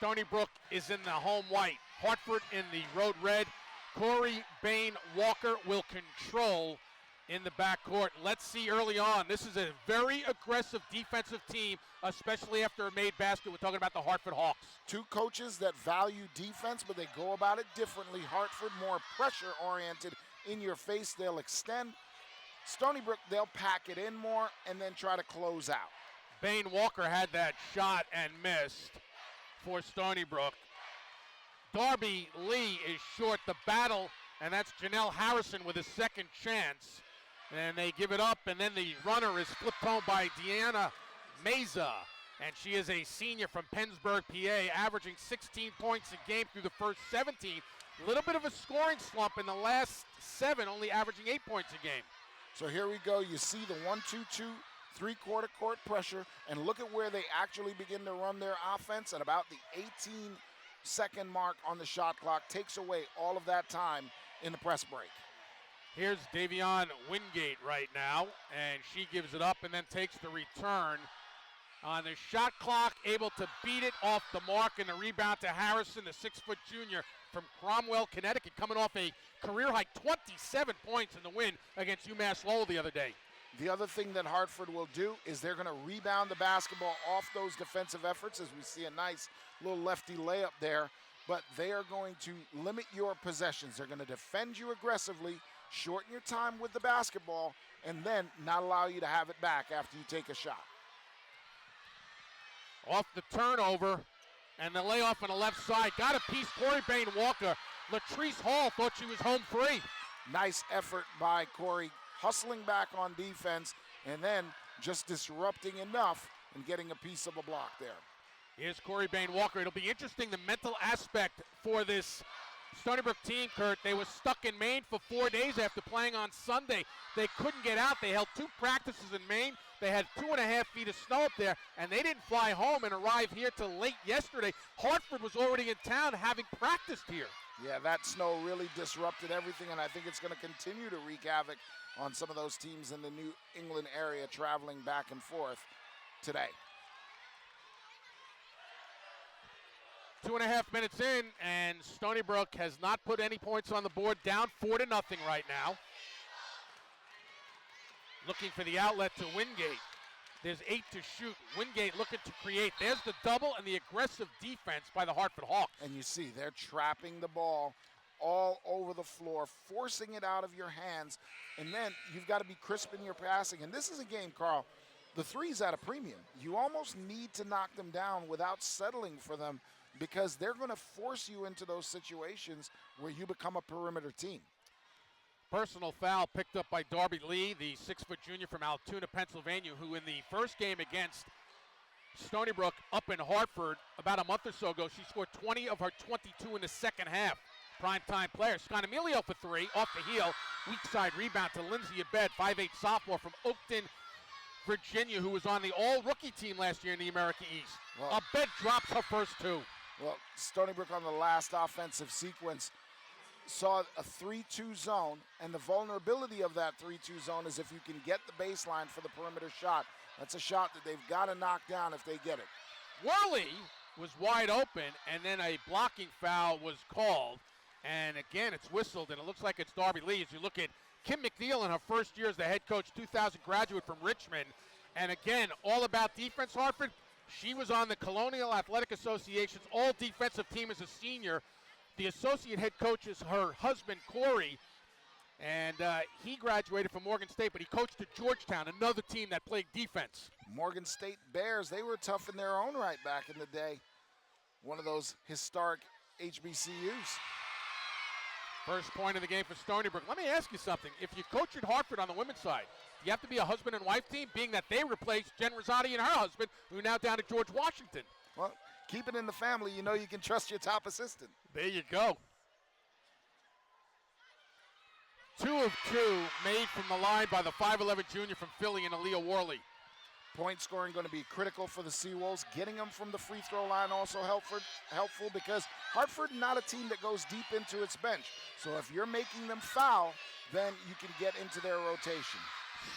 Stony Brook is in the home white. Hartford in the road red. Corey Bain Walker will control in the backcourt. Let's see early on. This is a very aggressive defensive team, especially after a made basket. We're talking about the Hartford Hawks. Two coaches that value defense, but they go about it differently. Hartford more pressure-oriented, in your face. They'll extend. Stony Brook, they'll pack it in more and then try to close out. Bain Walker had that shot and missed for Stony Brook. Darby Lee is short. The battle, and that's Janelle Harrison with his second chance. And they give it up, and then the runner is flipped home by Deanna Mayza. And she is a senior from Pennsburg, PA, averaging 16 points a game through the first 17. A little bit of a scoring slump in the last 7, only averaging 8 points a game. So here we go. You see the 1-2-2, three-quarter court pressure, and look at where they actually begin to run their offense at about the 18-second mark on the shot clock. Takes away all of that time in the press break. Here's Davion Wingate right now, and she gives it up and then takes the return on the shot clock, able to beat it off the mark, and the rebound to Harrison, the 6-foot junior from Cromwell, Connecticut, coming off a career-high 27 points in the win against UMass Lowell the other day. The other thing that Hartford will do is they're going to rebound the basketball off those defensive efforts, as we see a nice little lefty layup there, but they are going to limit your possessions. They're going to defend you aggressively, shorten your time with the basketball, and then not allow you to have it back after you take a shot. Off the turnover and the layoff on the left side. Got a piece, Corey Bain Walker. Latrice Hall thought she was home free. Nice effort by Corey, hustling back on defense and then just disrupting enough and getting a piece of a block there. Here's Corey Bain Walker. It'll be interesting, the mental aspect for this Stony Brook team, Kurt. They were stuck in Maine for 4 days after playing on Sunday. They couldn't get out. They held 2 practices in Maine. They had 2.5 feet of snow up there, and they didn't fly home and arrive here till late yesterday. Hartford was already in town having practiced here. Yeah, that snow really disrupted everything, and I think it's going to continue to wreak havoc on some of those teams in the New England area traveling back and forth today. 2.5 minutes in, and Stony Brook has not put any points on the board, down 4-0 right now. Looking for the outlet to Wingate. There's 8 to shoot. Wingate looking to create. There's the double and the aggressive defense by the Hartford Hawks. And you see they're trapping the ball all over the floor, forcing it out of your hands, and then you've got to be crisp in your passing. And this is a game, Carl, the three's at a premium. You almost need to knock them down without settling for them, because they're going to force you into those situations where you become a perimeter team. Personal foul picked up by Darby Lee, the 6-foot junior from Altoona, Pennsylvania, who in the first game against Stony Brook up in Hartford about a month or so ago, she scored 20 of her 22 in the second half. Primetime player. Scanamilio for 3, off the heel. Weak side rebound to Lindsay Abed, 5'8 sophomore from Oakton, Virginia, who was on the all-rookie team last year in the America East. Well, Abed drops her first 2. Well, Stony Brook on the last offensive sequence saw a 3-2 zone, and the vulnerability of that 3-2 zone is if you can get the baseline for the perimeter shot. That's a shot that they've got to knock down if they get it. Worley was wide open, and then a blocking foul was called. And again, it's whistled, and it looks like it's Darby Lee. As you look at Kim McNeil in her first year as the head coach, 2000 graduate from Richmond. And again, all about defense, Hartford. She was on the Colonial Athletic Association's all-defensive team as a senior. The associate head coach is her husband, Corey, and he graduated from Morgan State, but he coached at Georgetown, another team that played defense. Morgan State Bears, they were tough in their own right back in the day. One of those historic HBCUs. First point of the game for Stony Brook. Let me ask you something. If you coach at Hartford on the women's side, do you have to be a husband and wife team, being that they replaced Jen Rosati and her husband, who are now down at George Washington? Well, keep it in the family. You know you can trust your top assistant. There you go. 2 of 2 made from the line by the 5'11 junior from Philly and Aaliyah Worley. Point scoring going to be critical for the Seawolves. Getting them from the free throw line also helpful because Hartford not a team that goes deep into its bench. So if you're making them foul, then you can get into their rotation.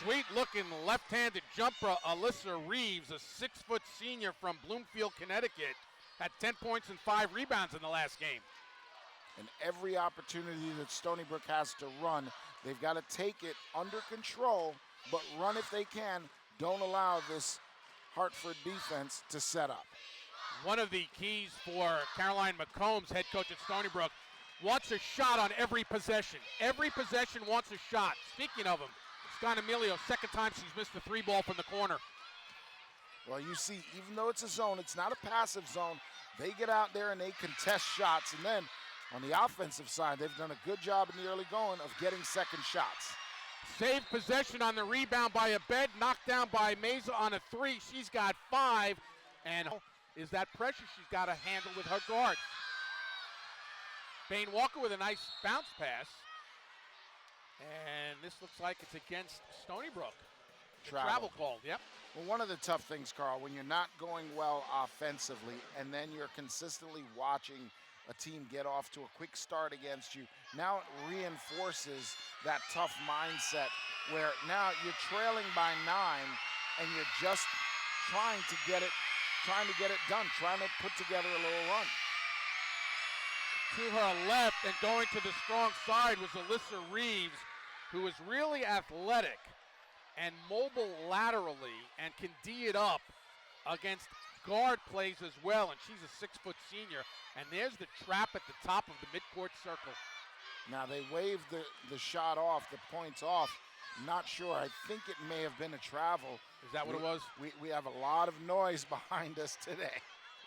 Sweet-looking left-handed jumper, Alyssa Reeves, a 6-foot senior from Bloomfield, Connecticut. had 10 points and 5 rebounds in the last game. And every opportunity that Stony Brook has to run, they've got to take it under control, but run if they can. Don't allow this Hartford defense to set up. One of the keys for Caroline McCombs, head coach at Stony Brook, wants a shot on every possession. Every possession wants a shot. Speaking of him, Scott Emilio, second time she's missed the 3-ball from the corner. Well, you see, even though it's a zone, it's not a passive zone. They get out there and they contest shots. And then on the offensive side, they've done a good job in the early going of getting second shots. Saved possession on the rebound by Abed, knocked down by Mayza on a 3. She's got 5. And is that pressure she's got to handle with her guards. Bain Walker with a nice bounce pass. And this looks like it's against Stony Brook. Travel called, yep. Well, one of the tough things, Carl, when you're not going well offensively and then you're consistently watching a team get off to a quick start against you, now it reinforces that tough mindset where now you're trailing by 9 and you're just trying to get it done, trying to put together a little run. To her left and going to the strong side was Alyssa Reeves, who is really athletic and mobile laterally and can D it up against guard plays as well, and she's a 6-foot senior. And there's the trap at the top of the midcourt circle. Now they waved the shot off, the points off. Not sure. I think it may have been a travel. Is that what it was? We have a lot of noise behind us today.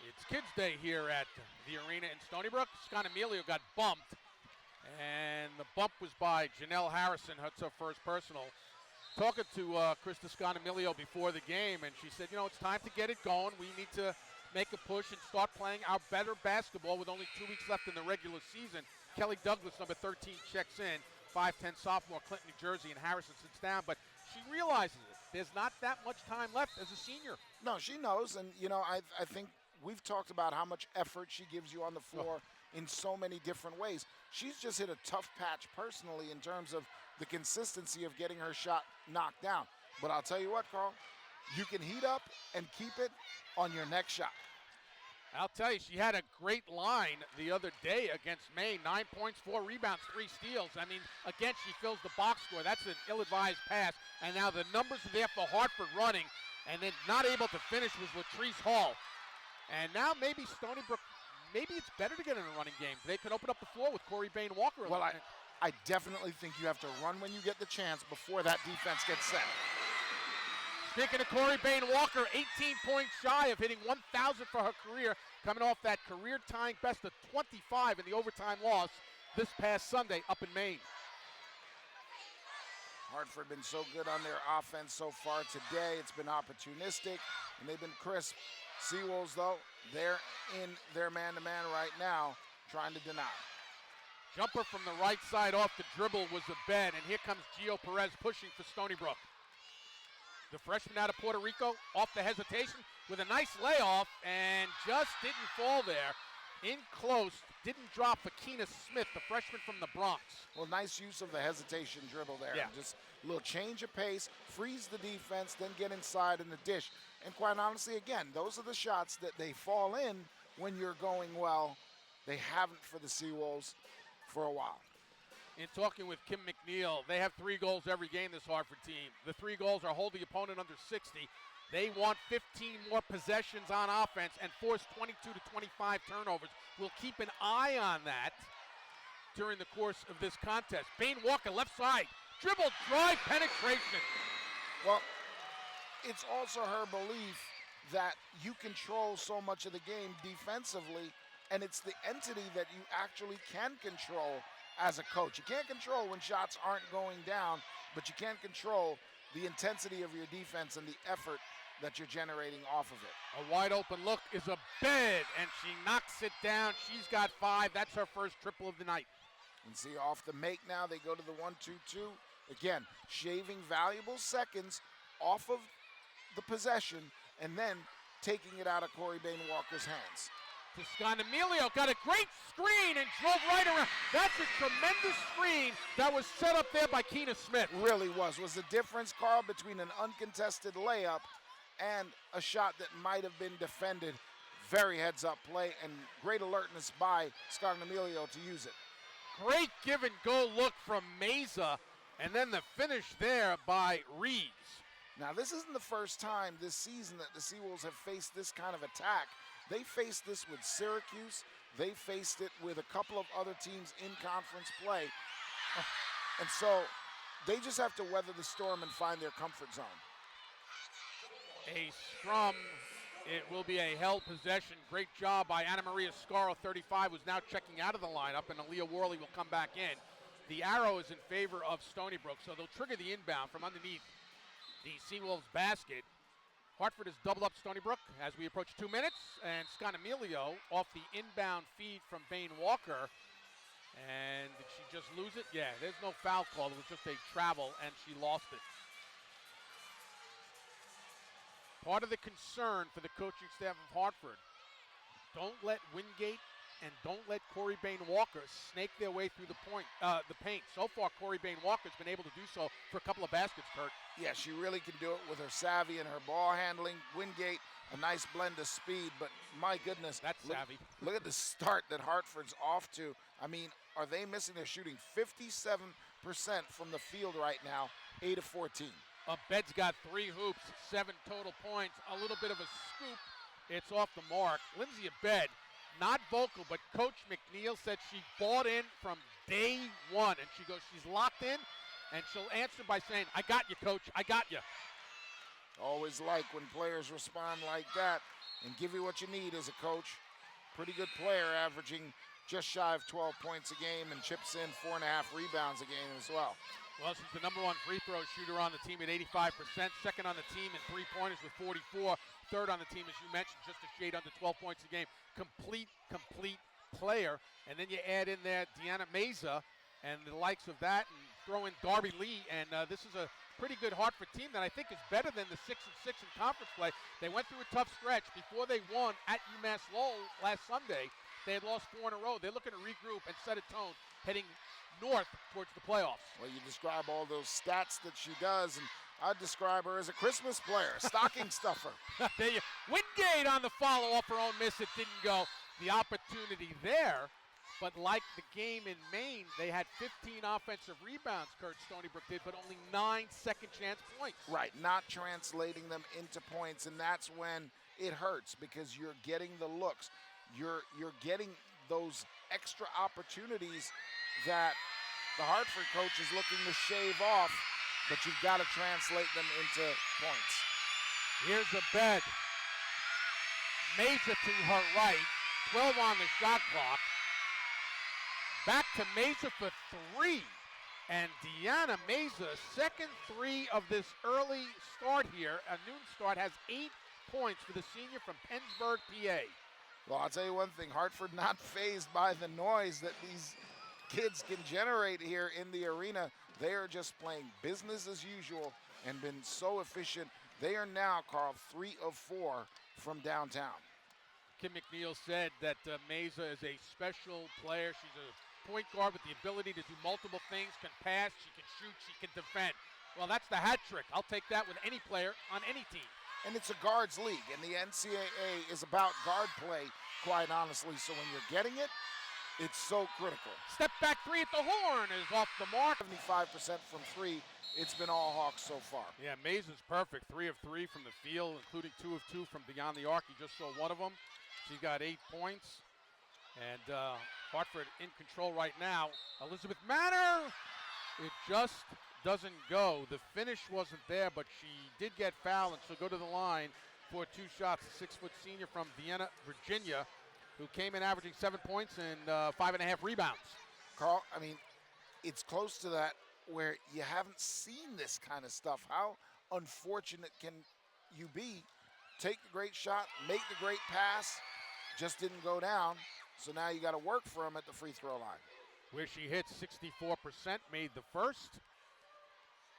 It's Kids Day here at the arena in Stony Brook. Scott Emilio got bumped, and the bump was by Janelle Harrison. That's her first personal. Talking to Krista Scott Emilio before the game, and she said, you know, it's time to get it going. We need to make a push and start playing our better basketball with only 2 weeks left in the regular season. Kelly Douglas, number 13, checks in. 5'10" sophomore, Clinton, New Jersey, and Harrison sits down, but she realizes it. There's not that much time left as a senior. No, she knows, and, you know, I think we've talked about how much effort she gives you on the floor in so many different ways. She's just hit a tough patch personally in terms of the consistency of getting her shot knocked down. But I'll tell you what, Carl, you can heat up and keep it on your next shot. I'll tell you, she had a great line the other day against Maine. 9 points, 4 rebounds, 3 steals. I mean, again, she fills the box score. That's an ill-advised pass. And now the numbers are there for Hartford running. And then not able to finish was Latrice Hall. And now maybe Stony Brook, maybe it's better to get in a running game. They can open up the floor with Corey Bain Walker. Well, I definitely think you have to run when you get the chance before that defense gets set. Speaking of Corey Bain Walker, 18 points shy of hitting 1,000 for her career, coming off that career-tying best of 25 in the overtime loss this past Sunday up in Maine. Hartford been so good on their offense so far today. It's been opportunistic, and they've been crisp. Seawolves, though, they're in their man-to-man right now, trying to deny. Jumper from the right side off the dribble was a bed, and here comes Gio Perez pushing for Stony Brook. The freshman out of Puerto Rico off the hesitation with a nice layoff and just didn't fall there. In close, didn't drop for Keena Smith, the freshman from the Bronx. Well, nice use of the hesitation dribble there. Yeah. Just a little change of pace, freeze the defense, then get inside in the dish. And quite honestly, again, those are the shots that they fall in when you're going well. They haven't for the Seawolves for a while. In talking with Kim McNeil, they have 3 goals every game, this Hartford team. The 3 goals are hold the opponent under 60. They want 15 more possessions on offense and force 22 to 25 turnovers. We'll keep an eye on that during the course of this contest. Bain Walker, left side, dribble, drive, penetration. Well, it's also her belief that you control so much of the game defensively, and it's the entity that you actually can control as a coach. You can't control when shots aren't going down, but you can control the intensity of your defense and the effort that you're generating off of it. A wide open look is a bed, and she knocks it down. She's got 5. That's her first triple of the night. And see, off the make now, they go to the 1-2-2. Again, shaving valuable seconds off of the possession and then taking it out of Corey Bain Walker's hands. Toscana Emilio got a great screen and drove right around. That's a tremendous screen that was set up there by Keena Smith. Really was the difference, Carl, between an uncontested layup and a shot that might have been defended very heads-up play and great alertness by Scognamiglio to use it. Great give-and-go look from Mayza, and then the finish there by Reeves. Now, this isn't the first time this season that the Seawolves have faced this kind of attack. They faced this with Syracuse. They faced it with a couple of other teams in conference play. And so they just have to weather the storm and find their comfort zone. A scrum. It will be a held possession. Great job by Anna Maria Scarro, 35, who's now checking out of the lineup, and Aaliyah Worley will come back in. The arrow is in favor of Stony Brook, so they'll trigger the inbound from underneath the Seawolves basket. Hartford has doubled up Stony Brook as we approach 2 minutes, and Scognamiglio off the inbound feed from Bain Walker. And did she just lose it? Yeah, there's no foul call. It was just a travel, and she lost it. Part of the concern for the coaching staff of Hartford, don't let Wingate and don't let Corey Bain Walker snake their way through the paint. So far, Corey Bain Walker's been able to do so for a couple of baskets, Kurt. Yeah, she really can do it with her savvy and her ball handling. Wingate, a nice blend of speed, but my goodness. That's savvy. Look at the start that Hartford's off to. I mean, are they missing? They're shooting 57% from the field right now, 8 of 14. Bed's got 3 hoops, 7 total points, a little bit of a scoop. It's off the mark. Lindsay Abed, not vocal, but Coach McNeil said she bought in from day one, and she goes, she's locked in, and she'll answer by saying, I got you, Coach, I got you. Always like when players respond like that and give you what you need as a coach. Pretty good player, averaging just shy of 12 points a game and chips in 4.5 rebounds a game as well. Well, she's the number 1 free throw shooter on the team at 85%, second on the team in three-pointers with 44, third on the team, as you mentioned, just a shade under 12 points a game. Complete player. And then you add in there Deanna Mayza and the likes of that, and throw in Darby Lee, and this is a pretty good Hartford team that I think is better than the 6-6 in conference play. They went through a tough stretch before they won at UMass Lowell last Sunday. They had lost 4 in a row. They're looking to regroup and set a tone heading north towards the playoffs. Well, you describe all those stats that she does, and I'd describe her as a Christmas player, stocking stuffer. There you, Wingate on the follow-up, her own miss, it didn't go. The opportunity there, but like the game in Maine, they had 15 offensive rebounds, Kurt, Stony Brook did, but only 9 second-chance points. Right, not translating them into points, and that's when it hurts because you're getting the looks. You're getting those extra opportunities that the Hartford coach is looking to shave off, but you've got to translate them into points. Here's a bed. Mayza to her right, 12 on the shot clock. Back to Mayza for 3. And Deanna Mayza, second 3 of this early start here, a noon start, has 8 points for the senior from Pennsburg, PA. Well, I'll tell you one thing, Hartford not fazed by the noise that these kids can generate here in the arena. They are just playing business as usual and been so efficient. They are now, Carl, 3 of 4 from downtown. Kim McNeil said that Mayza is a special player. She's a point guard with the ability to do multiple things, can pass, she can shoot, she can defend. Well, that's the hat trick. I'll take that with any player on any team. And it's a guards league, and the NCAA is about guard play, quite honestly. So when you're getting it, it's so critical. Step back 3 at the horn is off the mark. 75% from 3. It's been all Hawks so far. Yeah, Mayza's perfect. 3 of 3 from the field, including 2 of 2 from beyond the arc. You just saw one of them. She got 8 points. And Hartford in control right now. Elizabeth Manor, it just doesn't go. The finish wasn't there, but she did get fouled, and she'll go to the line for 2 shots. A 6-foot senior from Vienna, Virginia, who came in averaging 7 points and 5.5 rebounds. Carl, I mean, it's close to that where you haven't seen this kind of stuff. How unfortunate can you be? Take the great shot, make the great pass, just didn't go down. So now you got to work for him at the free throw line. Where she hit 64%, made the first.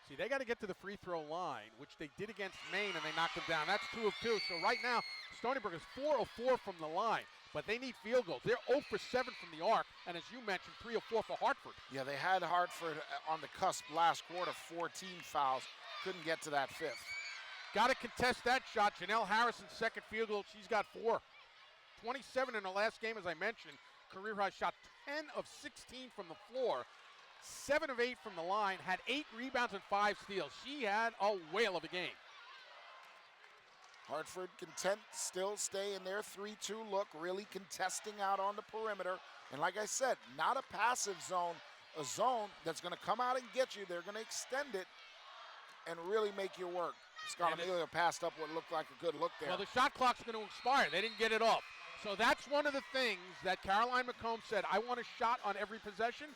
See, they got to get to the free throw line, which they did against Maine, and they knocked them down. That's 2 of 2. So right now, Stony Brook is 4 of 4 from the line, but they need field goals. They're 0 for 7 from the arc, and as you mentioned, 3 of 4 for Hartford. Yeah, they had Hartford on the cusp last quarter, 14 fouls. Couldn't get to that 5th. Got to contest that shot. Janelle Harrison's second field goal, she's got 4. 27 in her last game, as I mentioned. Career high, shot 10 of 16 from the floor, 7 of 8 from the line, had 8 rebounds and 5 steals. She had a whale of a game. Hartford content still stay in their 3-2 look, really contesting out on the perimeter. And like I said, not a passive zone, a zone that's going to come out and get you. They're going to extend it and really make you work. Scott Amelia passed up what looked like a good look there. Well, the shot clock's going to expire. They didn't get it off. So that's one of the things that Caroline McComb said, I want a shot on every possession.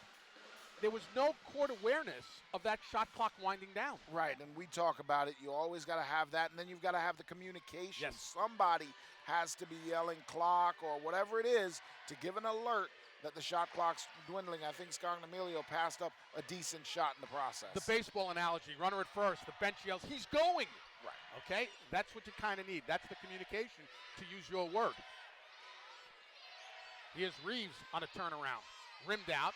There was no court awareness of that shot clock winding down. Right, and we talk about it. You always got to have that, and then you've got to have the communication. Yes. Somebody has to be yelling clock or whatever it is to give an alert that the shot clock's dwindling. I think Scarnamilio passed up a decent shot in the process. The baseball analogy, runner at first, the bench yells, he's going. Right. Okay, that's what you kind of need. That's the communication, to use your word. Here's Reeves on a turnaround, rimmed out.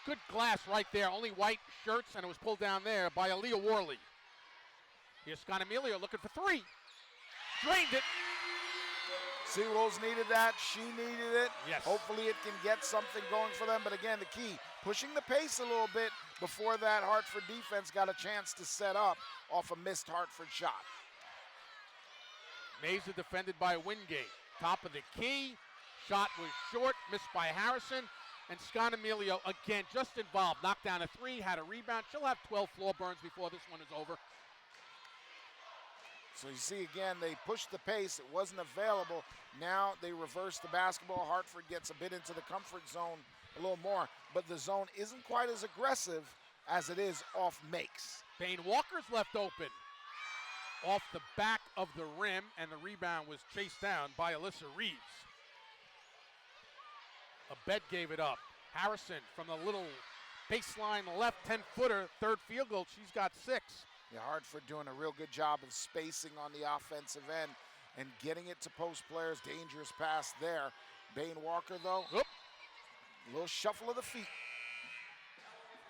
Good glass right there, only white shirts, and it was pulled down there by Aaliyah Worley. Here's Scarnamilio looking for 3. Drained it. Seawolves needed that. She needed it. Yes. Hopefully it can get something going for them. But again, the key, pushing the pace a little bit before that Hartford defense got a chance to set up off a missed Hartford shot. Mayza defended by Wingate. Top of the key. Shot was short, missed by Harrison. And Scarnamilio, again, just involved. Knocked down a 3, had a rebound. She'll have 12 floor burns before this one is over. So you see, again, they pushed the pace. It wasn't available. Now they reverse the basketball. Hartford gets a bit into the comfort zone a little more. But the zone isn't quite as aggressive as it is off makes. Bain Walker's left open. Off the back of the rim, and the rebound was chased down by Alyssa Reeves. Abed gave it up. Harrison from the little baseline left 10-footer, third field goal. She's got 6. Yeah, Hartford doing a real good job of spacing on the offensive end and getting it to post players. Dangerous pass there. Bain Walker, though, Oop. a little shuffle of the feet.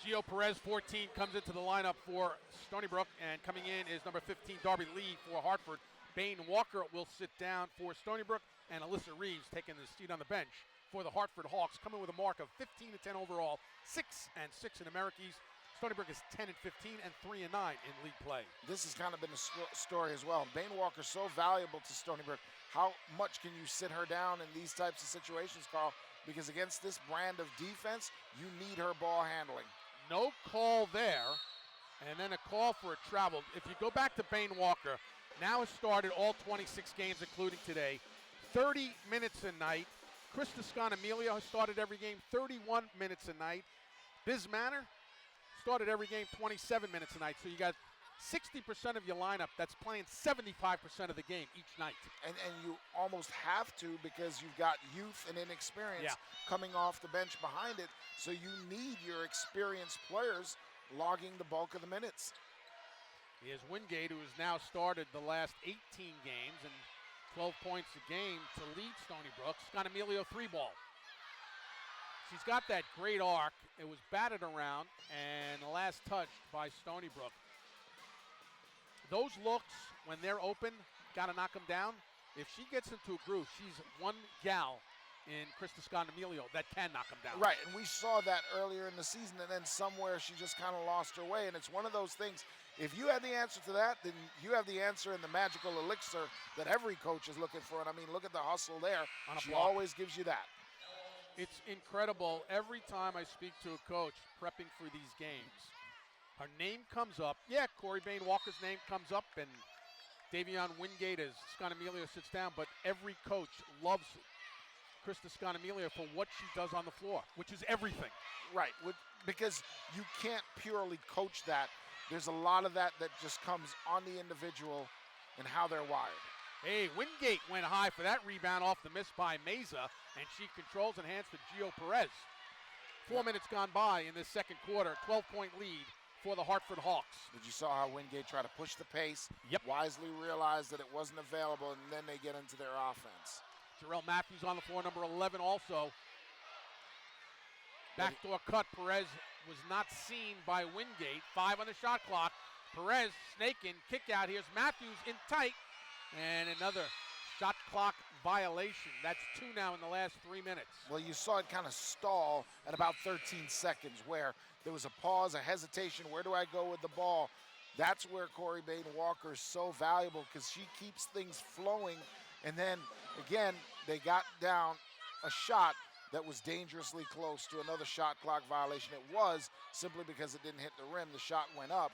Gio Perez, 14, comes into the lineup for Stony Brook, and coming in is number 15, Darby Lee for Hartford. Bain Walker will sit down for Stony Brook, and Alyssa Reeves taking the seat on the bench for the Hartford Hawks, coming with a mark of 15-10 overall, 6-6 in Americas. Stony Brook is 10-15 and 3-9 in league play. This has kind of been a story as well. Bain Walker so valuable to Stony Brook. How much can you sit her down in these types of situations, Carl? Because against this brand of defense, you need her ball handling. No call there, and then a call for a travel. If you go back to Bain Walker, now has started all 26 games, including today, 30 minutes a night. Krista Scarnamilio has started every game, 31 minutes a night. Biz Manor started every game, 27 minutes a night. So you got 60% of your lineup that's playing 75% of the game each night. And you almost have to, because you've got youth and inexperience coming off the bench behind it. So you need your experienced players logging the bulk of the minutes. Here's Wingate, who has now started the last 18 games and 12 points a game to lead Stony Brook. Scarnamilio 3-ball. She's got that great arc. It was batted around, and the last touched by Stony Brook. Those looks, when they're open, got to knock them down. If she gets into a groove, she's one gal in Krista Scarnamilio that can knock them down. Right, and we saw that earlier in the season, and then somewhere she just kind of lost her way. And it's one of those things, if you had the answer to that, then you have the answer in the magical elixir that every coach is looking for. And I mean, look at the hustle there. She always gives you that. It's incredible. Every time I speak to a coach prepping for these games, her name comes up. Yeah, Corey Bain Walker's name comes up, and Davion Wingate as Scarnamilio sits down, but every coach loves Krista Scarnamilio for what she does on the floor, which is everything. Right, because you can't purely coach that. There's a lot of that just comes on the individual and how they're wired. Hey, Wingate went high for that rebound off the miss by Mayza, and she controls and hands to Gio Perez. 4 minutes gone by in this second quarter, 12-point lead for the Hartford Hawks. Did you saw how Wingate tried to push the pace? Yep. Wisely realized that it wasn't available, and then they get into their offense. Jarrell Matthews on the floor, number 11 also. Backdoor cut. Perez was not seen by Wingate. 5 on the shot clock. Perez snaking, kick out. Here's Matthews in tight. And another shot clock violation. That's 2 now in the last 3 minutes. Well, you saw it kind of stall at about 13 seconds where there was a pause, a hesitation. Where do I go with the ball? That's where Corey Baden-Walker is so valuable because she keeps things flowing. And then, again, they got down a shot that was dangerously close to another shot clock violation. It was simply because it didn't hit the rim. The shot went up,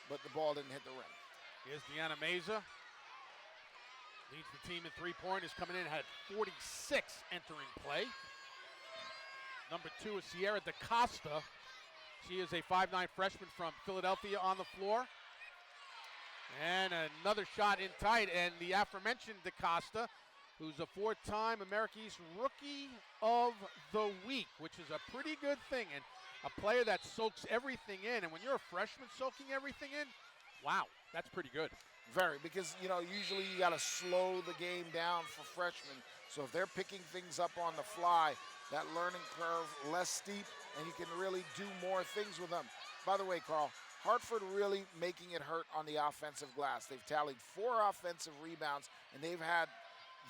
but the ball didn't hit the rim. Here's Deanna Mayza. Leads the team in three-pointers, coming in, had 46 entering play. Number 2 is Sierra DaCosta. She is a 5'9" freshman from Philadelphia on the floor. And another shot in tight, and the aforementioned DaCosta, who's a 4-time America East Rookie of the Week, which is a pretty good thing, and a player that soaks everything in. And when you're a freshman soaking everything in, wow, that's pretty good. Very, because, usually you got to slow the game down for freshmen. So if they're picking things up on the fly, that learning curve less steep, and you can really do more things with them. By the way, Carl, Hartford really making it hurt on the offensive glass. They've tallied 4 offensive rebounds, and they've had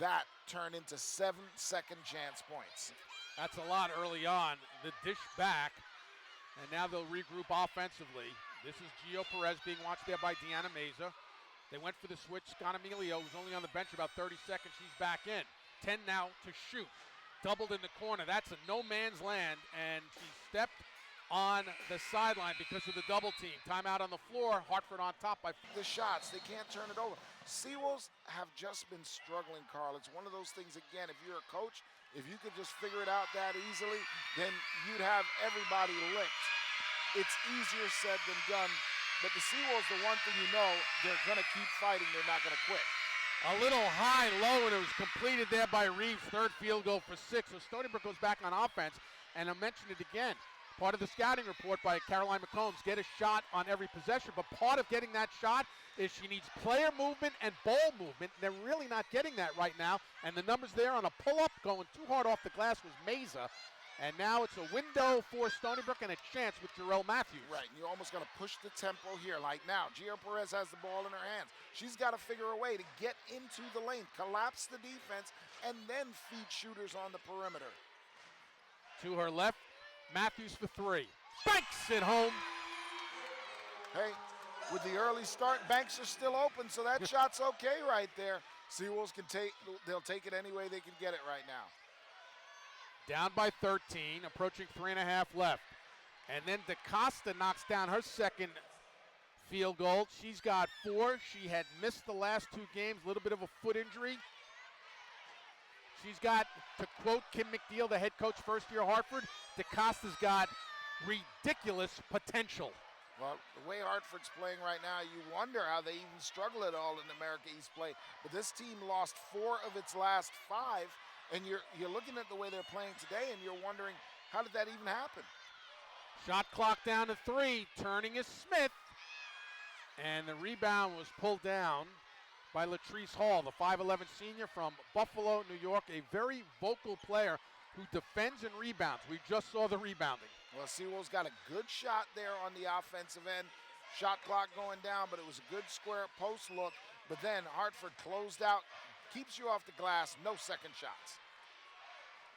that turn into 7 second chance points. That's a lot early on. The dish back, and now they'll regroup offensively. This is Gio Perez being watched there by Deanna Mayza. They went for the switch. Scott Emilio, who's only on the bench about 30 seconds, she's back in. 10 now to shoot. Doubled in the corner. That's a no man's land, and she stepped on the sideline because of the double team. Timeout on the floor. Hartford on top by the shots. They can't turn it over. Seawolves have just been struggling, Carl. It's one of those things, again, if you're a coach, if you could just figure it out that easily, then you'd have everybody licked. It's easier said than done. But the Seawolves, the one thing they're going to keep fighting. They're not going to quit. a little high-low, and it was completed there by Reeves. Third field goal for 6. So Stony Brook goes back on offense, and I mentioned it again. Part of the scouting report by Caroline McCombs, get a shot on every possession, but part of getting that shot is she needs player movement and ball movement. They're really not getting that right now, and the numbers there on a pull-up going too hard off the glass was Mayza. And now it's a window for Stony Brook and a chance with Jarrell Matthews. Right, and you almost got to push the tempo here. Like now, Gio Perez has the ball in her hands. She's got to figure a way to get into the lane, collapse the defense, and then feed shooters on the perimeter. To her left, Matthews for 3. Banks it home. Hey, with the early start, Banks are still open, so that shot's okay right there. Seawolves they'll take it any way they can get it right now. Down by 13, approaching 3.5 left. And then DaCosta knocks down her second field goal. She's got 4. She had missed the last 2 games, a little bit of a foot injury. She's got, to quote Kim McNeil, the head coach first year Hartford, DaCosta's got ridiculous potential. Well, the way Hartford's playing right now, you wonder how they even struggle at all in America East play. But this team lost 4 of its last 5. And you're looking at the way they're playing today, and you're wondering, how did that even happen? Shot clock down to 3. Turning is Smith. And the rebound was pulled down by Latrice Hall, the 5'11 senior from Buffalo, New York, a very vocal player who defends and rebounds. We just saw the rebounding. Well, Seawolves got a good shot there on the offensive end. Shot clock going down, but it was a good square post look. But then Hartford closed out. Keeps you off the glass, no second shots.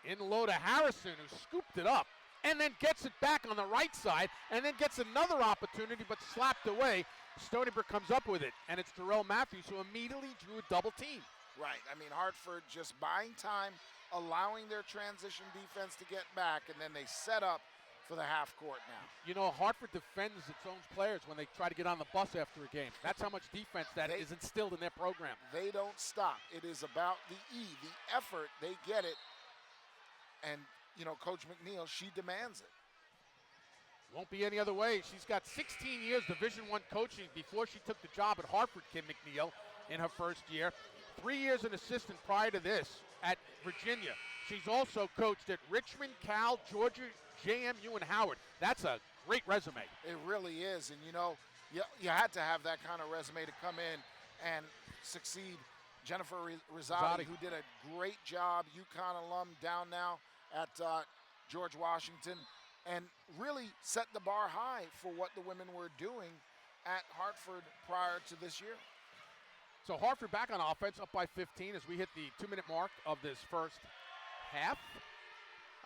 In low to Harrison, who scooped it up and then gets it back on the right side and then gets another opportunity but slapped away. Stony Brook comes up with it, and it's Jarrell Matthews who immediately drew a double team. Right, I mean, Hartford just buying time, allowing their transition defense to get back, and then they set up for the half court now. You know, Hartford defends its own players when they try to get on the bus after a game. That's how much defense is instilled in their program. They don't stop. It is about the the effort. They get it. And, Coach McNeil, she demands it. Won't be any other way. She's got 16 years Division I coaching before she took the job at Hartford, Kim McNeil, in her first year. 3 years an assistant prior to this at Virginia. She's also coached at Richmond, Cal, Georgia, JMU, and Howard. That's a great resume. It really is. And, you had to have that kind of resume to come in and succeed. Jennifer Rosati, who did a great job, UConn alum, down now at George Washington, and really set the bar high for what the women were doing at Hartford prior to this year. So Hartford back on offense, up by 15 as we hit the 2-minute mark of this first half.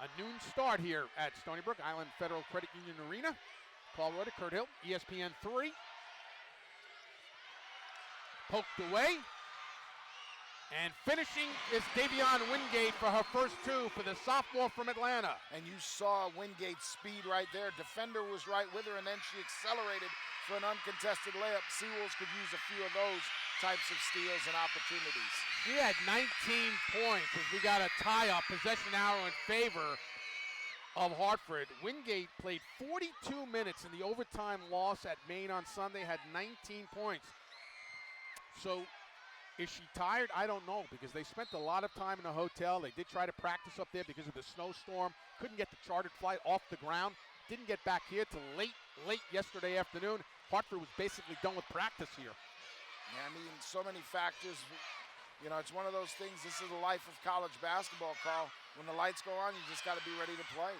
A noon start here at Stony Brook Island Federal Credit Union Arena. Paul Reuter, Kurt Hill, ESPN 3. Poked away. And finishing is Davion Wingate for her first 2 for the sophomore from Atlanta. And you saw Wingate's speed right there. Defender was right with her, and then she accelerated for an uncontested layup. Seawolves could use a few of those types of steals and opportunities. She had 19 points as we got a tie-up, possession arrow in favor of Hartford. Wingate played 42 minutes in the overtime loss at Maine on Sunday, had 19 points. So is she tired? I don't know, because they spent a lot of time in the hotel. They did try to practice up there because of the snowstorm. Couldn't get the chartered flight off the ground. Didn't get back here till late yesterday afternoon. Hartford was basically done with practice here. Yeah, I mean, so many factors. You know, it's one of those things. This is the life of college basketball, Carl. When the lights go on, you just got to be ready to play.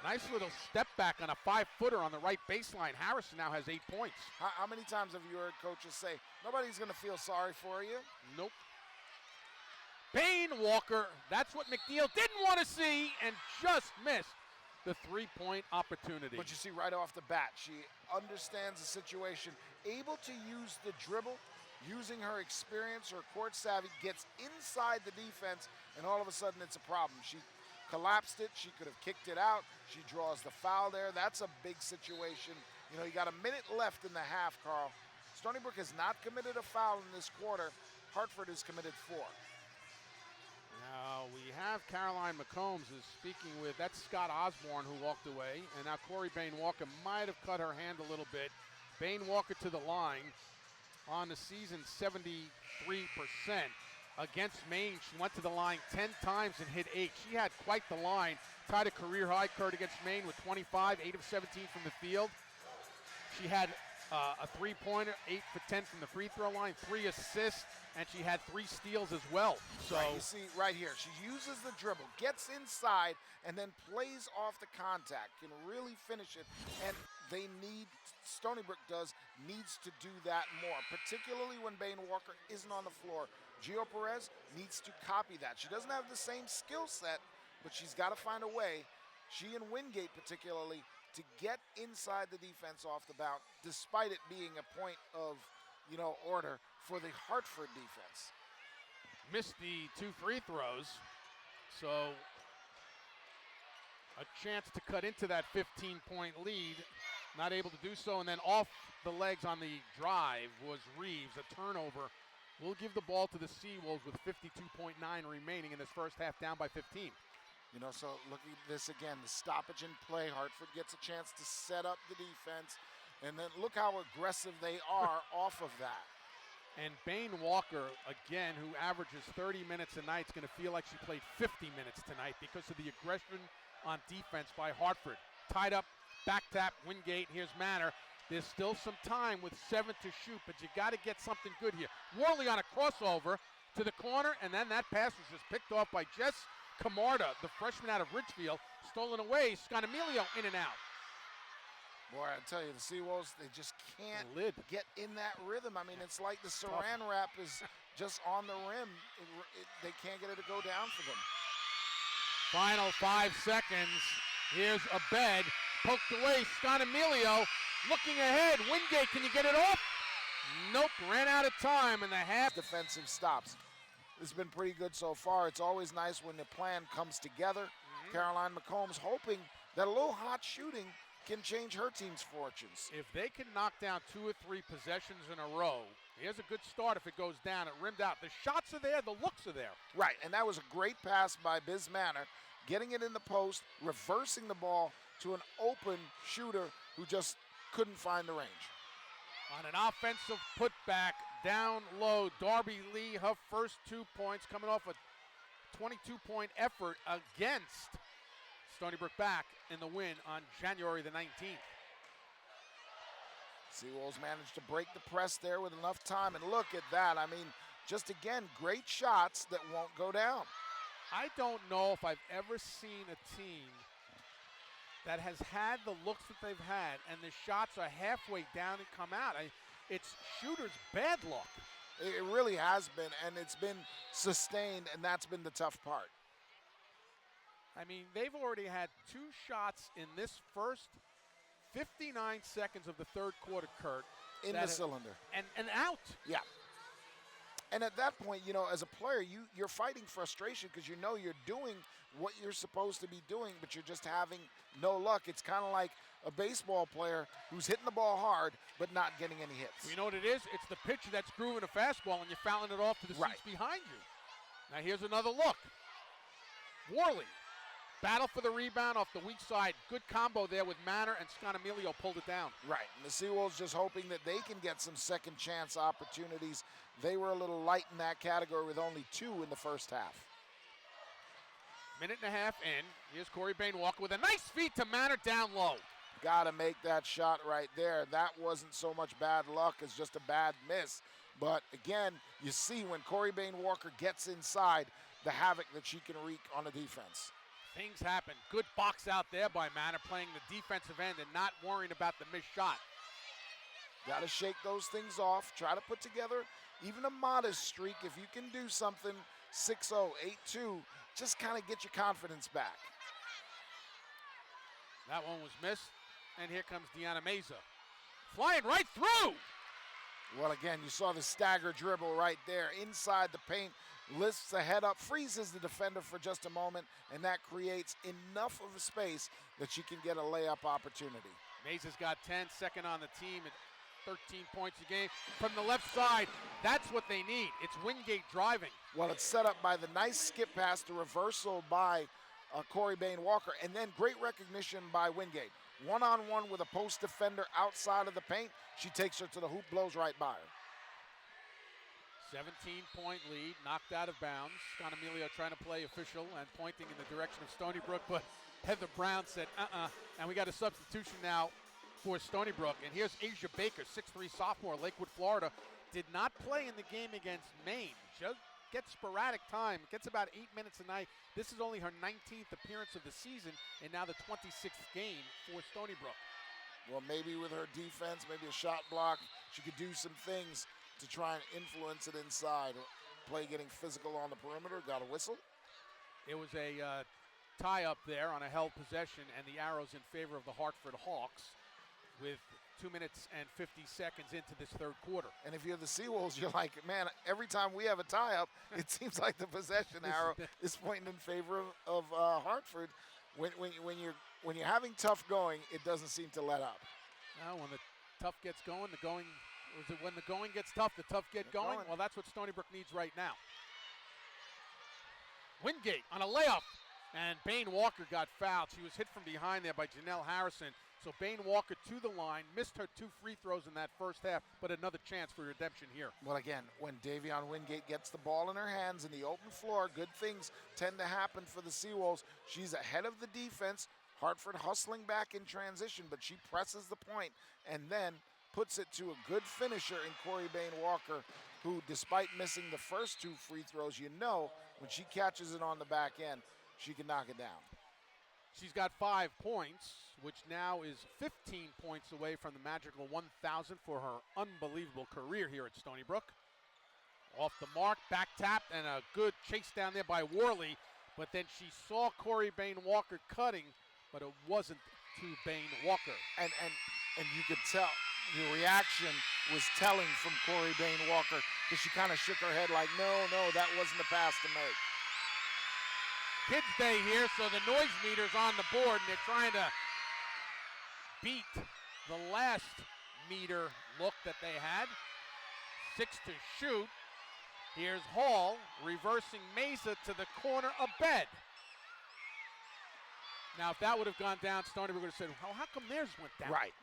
Nice little step back on a 5-footer on the right baseline. Harrison now has 8 points. How many times have you heard coaches say, nobody's going to feel sorry for you? Nope. Bain Walker, that's what McNeil didn't want to see and just missed the 3-point opportunity. But you see right off the bat, she understands the situation, able to use the dribble, using her experience, her court savvy, gets inside the defense, and all of a sudden it's a problem. She collapsed it. She could have kicked it out. She draws the foul there. That's a big situation. You know, you got a minute left in the half, Carl. Stony Brook has not committed a foul in this quarter. Hartford has committed 4. Now we have Caroline McCombs is speaking with, that's Scott Osborne who walked away, and now Corey Bain Walker might have cut her hand a little bit. Bain Walker to the line. On the season, 73%. Against Maine, she went to the line 10 times and hit 8. She had quite the line. Tied a career high, Kurt, against Maine with 25, 8 of 17 from the field. She had a 3-pointer, 8 for 10 from the free throw line, 3 assists, and she had 3 steals as well. So right, you see right here, she uses the dribble, gets inside, and then plays off the contact, can really finish it. And they need, Stony Brook needs to do that more, particularly when Bain Walker isn't on the floor. Gio Perez needs to copy that. She doesn't have the same skill set, but she's got to find a way, she and Wingate particularly, to get inside the defense off the bounce, despite it being a point of, you know, order for the Hartford defense. Missed the 2 free throws, so a chance to cut into that 15-point lead. Not able to do so, and then off the legs on the drive was Reeves, a turnover. We'll give the ball to the Seawolves with 52.9 remaining in this first half, down by 15. You know, so looking at this again, the stoppage in play, Hartford gets a chance to set up the defense, and then look how aggressive they are off of that. And Bain Walker, again, who averages 30 minutes a night, is going to feel like she played 50 minutes tonight because of the aggression on defense by Hartford. Tied up, back tap, Wingate, here's Manor. There's still some time with 7 to shoot, but you got to get something good here. Worley on a crossover to the corner, and then that pass was just picked off by Jess Camarda, the freshman out of Ridgefield. Stolen away, Scanamilio in and out. Boy, I tell you, the Seawolves, they just can't get in that rhythm. I mean, it's like the Saran wrap is just on the rim. They can't get it to go down for them. Final 5 seconds. Here's a bed. Poked away, Scanamilio. Looking ahead, Wingate, can you get it off? Nope, ran out of time in the half. Defensive stops. This has been pretty good so far. It's always nice when the plan comes together. Caroline McCombs hoping that a little hot shooting can change her team's fortunes. If they can knock down 2 or 3 possessions in a row, here's a good start if it goes down. It rimmed out. The shots are there, the looks are there. Right, and that was a great pass by Biz Manor, getting it in the post, reversing the ball to an open shooter who just couldn't find the range. On an offensive putback, down low, Darby Lee, her first 2 points, coming off a 22-point effort against Stony Brook back in the win on January the 19th. Seawolves managed to break the press there with enough time, and look at that. I mean, just again, great shots that won't go down. I don't know if I've ever seen a team that has had the looks that they've had and the shots are halfway down and come out. It's shooters' bad luck. It really has been, and it's been sustained, and that's been the tough part. I mean, they've already had 2 shots in this first 59 seconds of the third quarter, Kurt. In the cylinder. And out. Yeah. And at that point, you know, as a player, you're fighting frustration because you know you're doing what you're supposed to be doing, but you're just having no luck. It's kind of like a baseball player who's hitting the ball hard but not getting any hits. You know what it is? It's the pitcher that's grooving a fastball and you're fouling it off to the seats behind you. Now here's another look. Worley, battle for the rebound off the weak side. Good combo there with Manor, and Scanamilio pulled it down. Right, and the Seawolves just hoping that they can get some second chance opportunities. They were a little light in that category with only 2 in the first half. Minute and a half in. Here's Corey Bain-Walker with a nice feed to Manor down low. Got to make that shot right there. That wasn't so much bad luck as just a bad miss. But again, you see when Corey Bain-Walker gets inside, the havoc that she can wreak on a defense. Things happen. Good box out there by Manor, playing the defensive end and not worrying about the missed shot. Got to shake those things off. Try to put together even a modest streak. If you can do something 6-0, 8-2, just kind of get your confidence back. That one was missed. And here comes Deanna Mayza. Flying right through. Well, again, you saw the stagger dribble right there inside the paint. Lifts the head up, freezes the defender for just a moment, and that creates enough of a space that she can get a layup opportunity. Mayza's got 10, second on the team at 13 points a game. From the left side, that's what they need. It's Wingate driving. Well, it's set up by the nice skip pass, the reversal by Corey Bain-Walker, and then great recognition by Wingate. One-on-one with a post defender outside of the paint. She takes her to the hoop, blows right by her. 17-point lead, knocked out of bounds. Scanamilio trying to play official and pointing in the direction of Stony Brook, but Heather Brown said, and we got a substitution now for Stony Brook. And here's Asia Baker, 6'3" sophomore, Lakewood, Florida. Did not play in the game against Maine. Just gets sporadic time, gets about 8 minutes a night. This is only her 19th appearance of the season and now the 26th game for Stony Brook. Well, maybe with her defense, maybe a shot block, she could do some things to try and influence it inside. Play getting physical on the perimeter, got a whistle. It was a tie-up there on a held possession, and the arrows in favor of the Hartford Hawks with 2 minutes and 50 seconds into this third quarter. And if you're the Seawolves, you're like, man, every time we have a tie-up, it seems like the possession arrow is pointing in favor of Hartford. When you're having tough going, it doesn't seem to let up. Now, when the tough gets going, when the going gets tough, the tough get going? Well, that's what Stony Brook needs right now. Wingate on a layup, and Bain-Walker got fouled. She was hit from behind there by Janelle Harrison. So Bain-Walker to the line, missed her 2 free throws in that first half, but another chance for redemption here. Well, again, when Davion Wingate gets the ball in her hands in the open floor, good things tend to happen for the Seawolves. She's ahead of the defense. Hartford hustling back in transition, but she presses the point and then puts it to a good finisher in Corey Bain-Walker, who, despite missing the first 2 free throws, you know when she catches it on the back end, she can knock it down. She's got 5 points, which now is 15 points away from the magical 1,000 for her unbelievable career here at Stony Brook. Off the mark, back tapped, and a good chase down there by Worley, but then she saw Corey Bain-Walker cutting, but it wasn't to Bain-Walker. And you could tell the reaction was telling from Corey Bain-Walker because she kind of shook her head like, no, that wasn't a pass to make. Kids Day here, so the noise meter's on the board, and they're trying to beat the last meter look that they had. 6 to shoot. Here's Hall reversing Mayza to the corner of bed. Now, if that would have gone down, Stony would have said, well, how come theirs went down? Right.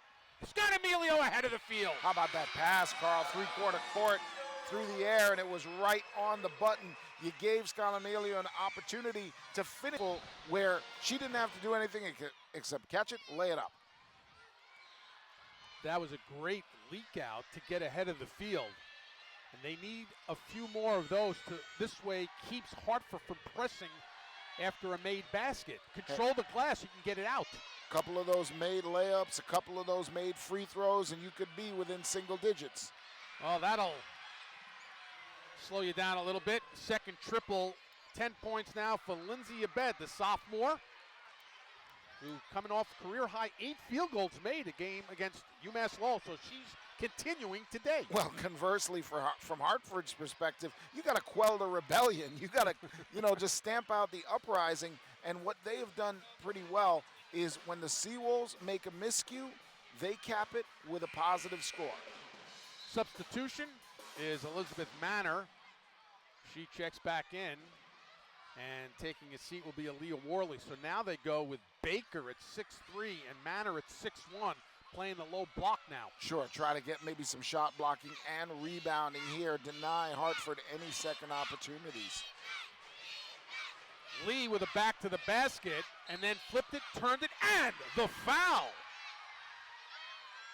Scanamilio ahead of the field. How about that pass, Carl? 3-quarter court through the air, and it was right on the button. You gave Scanamilio an opportunity to finish where she didn't have to do anything except catch it, lay it up. That was a great leak out to get ahead of the field. And they need a few more of those to this way keeps Hartford from pressing after a made basket. Control the glass, you can get it out. A couple of those made layups, a couple of those made free throws, and you could be within single digits. Oh, that'll Slow you down a little bit. Second triple, 10 points now for Lindsay Abed, the sophomore, who coming off career high 8 field goals made a game against UMass Lowell, so she's continuing today. Well, conversely, from Hartford's perspective, you got to quell the rebellion. You got to, just stamp out the uprising. And what they have done pretty well is when the Seawolves make a miscue, they cap it with a positive score. Substitution is Elizabeth Manor. She checks back in, and taking a seat will be Aaliyah Worley. So now they go with Baker at 6'3" and Manor at 6'1", playing the low block now. Sure, try to get maybe some shot blocking and rebounding here. Deny Hartford any second opportunities. Lee with a back to the basket, and then flipped it, turned it, and the foul.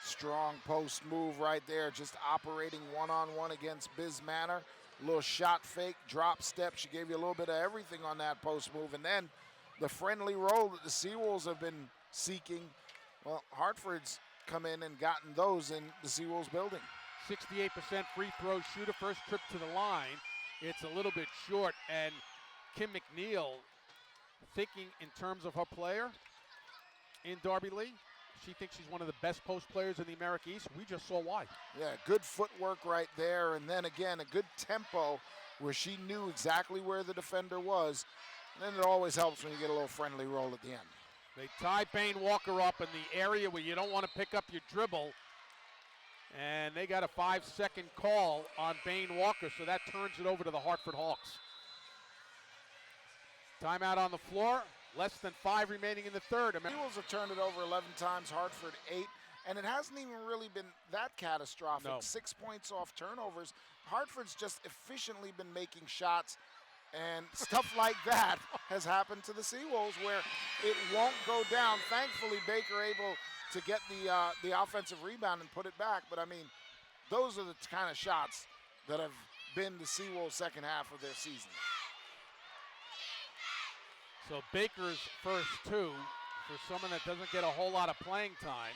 Strong post move right there, just operating one-on-one against Biz Manor. A little shot fake, drop step. She gave you a little bit of everything on that post move. And then the friendly roll that the Seawolves have been seeking. Well, Hartford's come in and gotten those in the Seawolves building. 68% free throw shooter, first trip to the line. It's a little bit short, and Kim McNeil, thinking in terms of her player in Darby Lee, she thinks she's one of the best post players in the America East. We just saw why. Yeah, good footwork right there, and then again, a good tempo where she knew exactly where the defender was. And then it always helps when you get a little friendly roll at the end. They tie Bain Walker up in the area where you don't want to pick up your dribble. And they got a 5-second call on Bain Walker, so that turns it over to the Hartford Hawks. Timeout on the floor. Less than 5 remaining in the third. The Eagles have turned it over 11 times, Hartford 8, and it hasn't even really been that catastrophic. No. 6 points off turnovers. Hartford's just efficiently been making shots, and stuff like that has happened to the Seawolves where it won't go down. Thankfully, Baker able to get the offensive rebound and put it back, but I mean, those are the kind of shots that have been the Seawolves' second half of their season. So Baker's first 2 for someone that doesn't get a whole lot of playing time.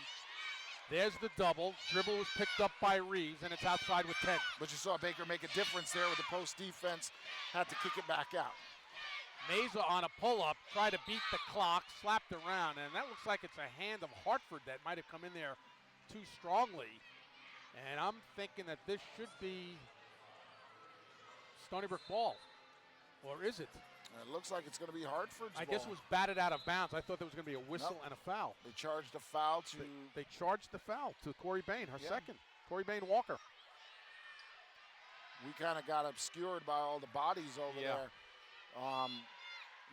There's the double. Dribble was picked up by Reeves, and it's outside with 10. But you saw Baker make a difference there with the post defense. Had to kick it back out. Mayza on a pull-up, tried to beat the clock, slapped around, and that looks like it's a hand of Hartford that might have come in there too strongly. And I'm thinking that this should be Stony Brook ball. Or is it? It looks like it's going to be Hartford's I ball. guess it was batted out of bounds. I thought there was going to be a whistle and a foul. They charged a foul to... They charged the foul to Corey Bain, her Yeah. second. Corey Bain Walker. We kind of got obscured by all the bodies over Yeah. there.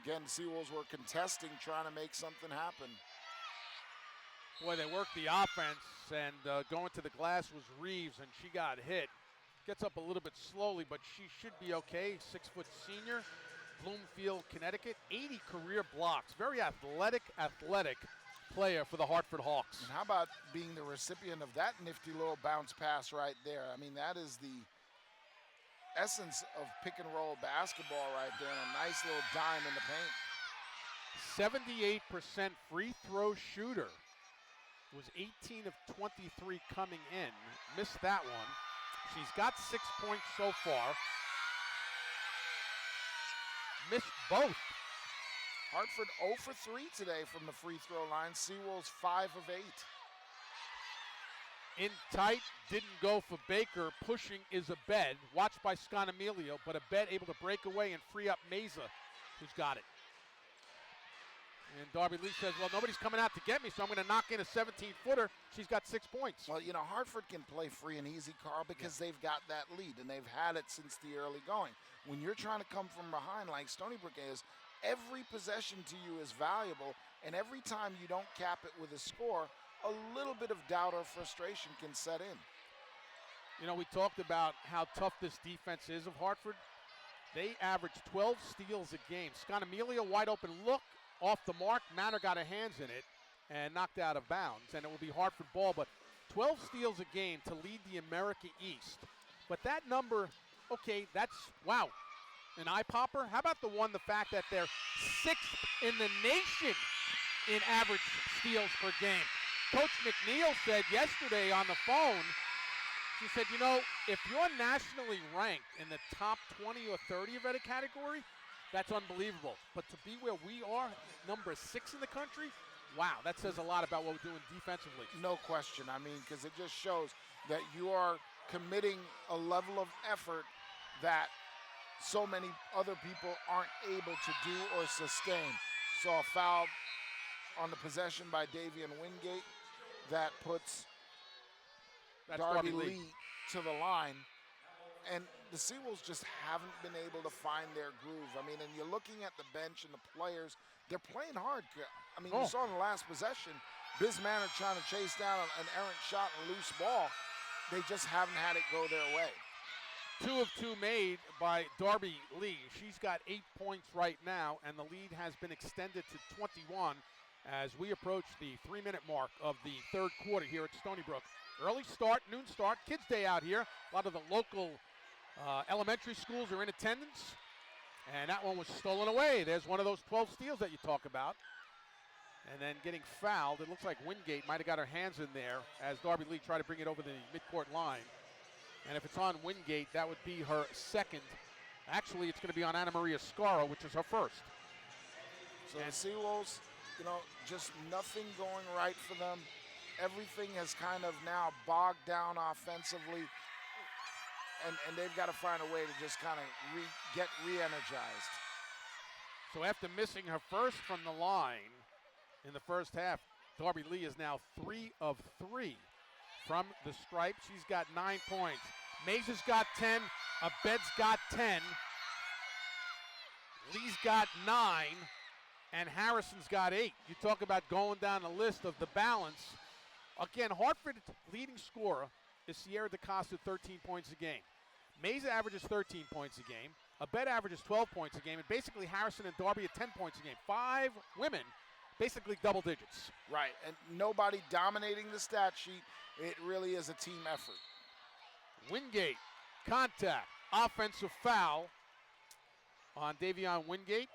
Again, the Seawolves were contesting, trying to make something happen. Boy, they worked the offense, and going to the glass was Reeves, and she got hit. Gets up a little bit slowly, but she should be okay. 6-foot senior, Bloomfield, Connecticut. 80 career blocks. Very athletic player for the Hartford Hawks. And how about being the recipient of that nifty little bounce pass right there? I mean, that is the essence of pick and roll basketball right there, and a nice little dime in the paint. 78% free throw shooter. Was 18 of 23 coming in. Missed that one. She's got 6 points so far. Missed both. Hartford 0 for 3 today from the free throw line. Seawolves 5 of 8. In tight, didn't go for Baker. Pushing is Abed, watched by Scanamilio, but Abed able to break away and free up Mayza, who's got it. And Darby Lee says, well, nobody's coming out to get me, so I'm going to knock in a 17-footer. She's got 6 points. Well, Hartford can play free and easy, Carl, because they've got that lead, and they've had it since the early going. When you're trying to come from behind like Stony Brook is, every possession to you is valuable, and every time you don't cap it with a score, a little bit of doubt or frustration can set in. We talked about how tough this defense is of Hartford. They average 12 steals a game. Scanamilio, wide open look, off the mark. Manor got her hands in it and knocked out of bounds, and it will be Hartford ball. But 12 steals a game to lead the America East. But that number, okay, that's, wow, an eye popper. How about the fact that they're 6th in the nation in average steals per game? Coach McNeil said yesterday on the phone She said, you know, if you're nationally ranked in the top 20 or 30 of any category, that's unbelievable. But to be where we are, number 6 in the country, wow, that says a lot about what we're doing defensively. No question. I mean, because it just shows that you are committing a level of effort that so many other people aren't able to do or sustain. Saw a foul on the possession by Davian Wingate that puts That's Darby Lee. Lee to the line. And the Seawolves just haven't been able to find their groove. I mean, and you're looking at the bench and the players, they're playing hard. I mean, you saw in the last possession, Biz Manor trying to chase down an errant shot and loose ball. They just haven't had it go their way. 2 of 2 made by Darby Lee. She's got 8 points right now, and the lead has been extended to 21 as we approach the 3-minute mark of the third quarter here at Stony Brook. Early start, noon start, Kids Day out here. A lot of the local elementary schools are in attendance, and that one was stolen away. There's one of those 12 steals that you talk about. And then getting fouled, it looks like Wingate might have got her hands in there as Darby Lee tried to bring it over the midcourt line. And if it's on Wingate, that would be her second. Actually, it's going to be on Anna Maria Scaro, which is her first. So the Seawolves, you know, just nothing going right for them. Everything has kind of now bogged down offensively. And they've got to find a way to just kind of get re-energized. So after missing her first from the line in the first half, Darby Lee is now 3 of 3 from the stripe. She's got 9 points. Mayza's got 10. Abed's got 10. Lee's got 9. And Harrison's got 8. You talk about going down the list of the balance. Again, Hartford's leading scorer is Sierra DeCosta, 13 points a game. Mayza averages 13 points a game. Abed averages 12 points a game. And basically Harrison and Darby at 10 points a game. 5 women, basically double digits. Right, and nobody dominating the stat sheet. It really is a team effort. Wingate, contact, offensive foul on Davion Wingate.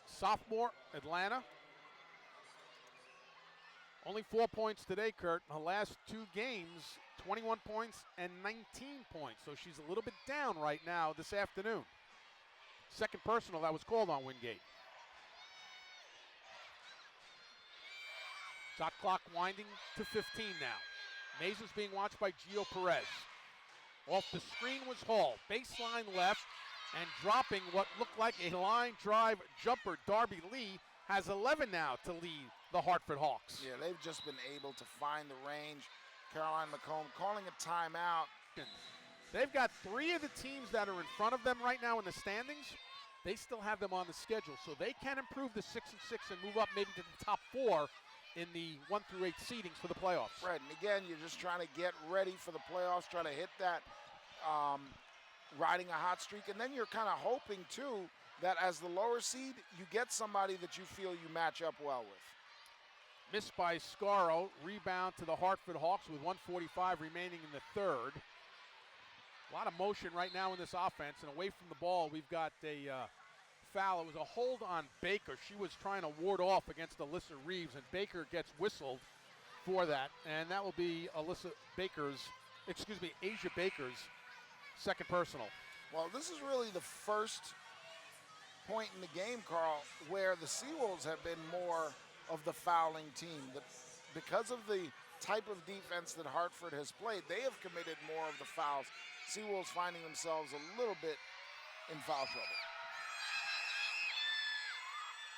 Sophomore, Atlanta. Only 4 points today, Kurt. In her last 2 games, 21 points and 19 points. So she's a little bit down right now this afternoon. Second personal that was called on Wingate. Shot clock winding to 15 now. Mayza's being watched by Gio Perez. Off the screen was Hall. Baseline left and dropping what looked like a line drive jumper. Darby Lee has 11 now to lead the Hartford Hawks. Yeah, they've just been able to find the range. Caroline McComb calling a timeout. They've got 3 of the teams that are in front of them right now in the standings. They still have them on the schedule, so they can improve the 6-6 and move up maybe to the top 4 in the 1 through 8 seedings for the playoffs. Right, and again, you're just trying to get ready for the playoffs, trying to hit that riding a hot streak, and then you're kind of hoping, too, that as the lower seed, you get somebody that you feel you match up well with. Missed by Scaro. Rebound to the Hartford Hawks with 1:45 remaining in the third. A lot of motion right now in this offense, and away from the ball, we've got a foul. It was a hold on Baker. She was trying to ward off against Alyssa Reeves, and Baker gets whistled for that, and that will be Asia Baker's second personal. Well, this is really the first point in the game, Carl, where the Seawolves have been more of the fouling team. Because of the type of defense that Hartford has played, they have committed more of the fouls. Seawolves finding themselves a little bit in foul trouble.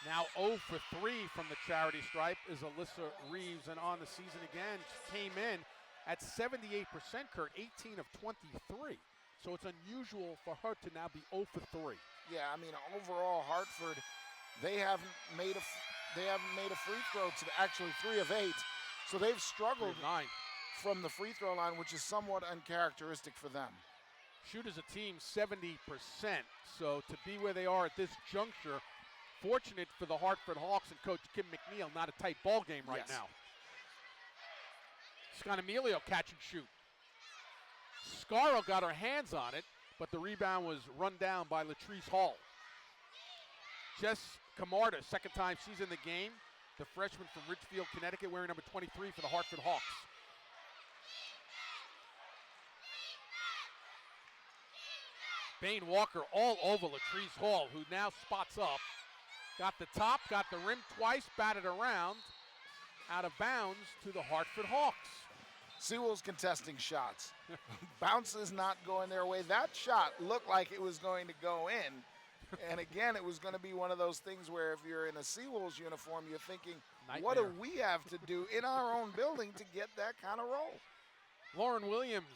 Now 0 for 3 from the charity stripe is Alyssa Reeves, and on the season again, she came in at 78%, Kurt, 18 of 23. So it's unusual for her to now be 0 for 3. Yeah, I mean, overall, Hartford, they haven't made a free throw to actually 3 of 8. So they've struggled 9 from the free throw line, which is somewhat uncharacteristic for them. Shoot as a team 70%. So to be where they are at this juncture, fortunate for the Hartford Hawks and Coach Kim McNeil, not a tight ball game right now. Scanamilio catch and shoot. Scaro got her hands on it, but the rebound was run down by Latrice Hall. Jess Camarda, second time she's in the game. The freshman from Ridgefield, Connecticut, wearing number 23 for the Hartford Hawks. Bain Walker all over Latrice Hall, who now spots up. Got the top, got the rim twice, batted around, out of bounds to the Hartford Hawks. Seawolves contesting shots. Bounces not going their way. That shot looked like it was going to go in. And again, it was going to be one of those things where if you're in a Seawolves uniform, you're thinking, Nightmare. what do we have to do in our own building to get that kind of roll? Lauren Williams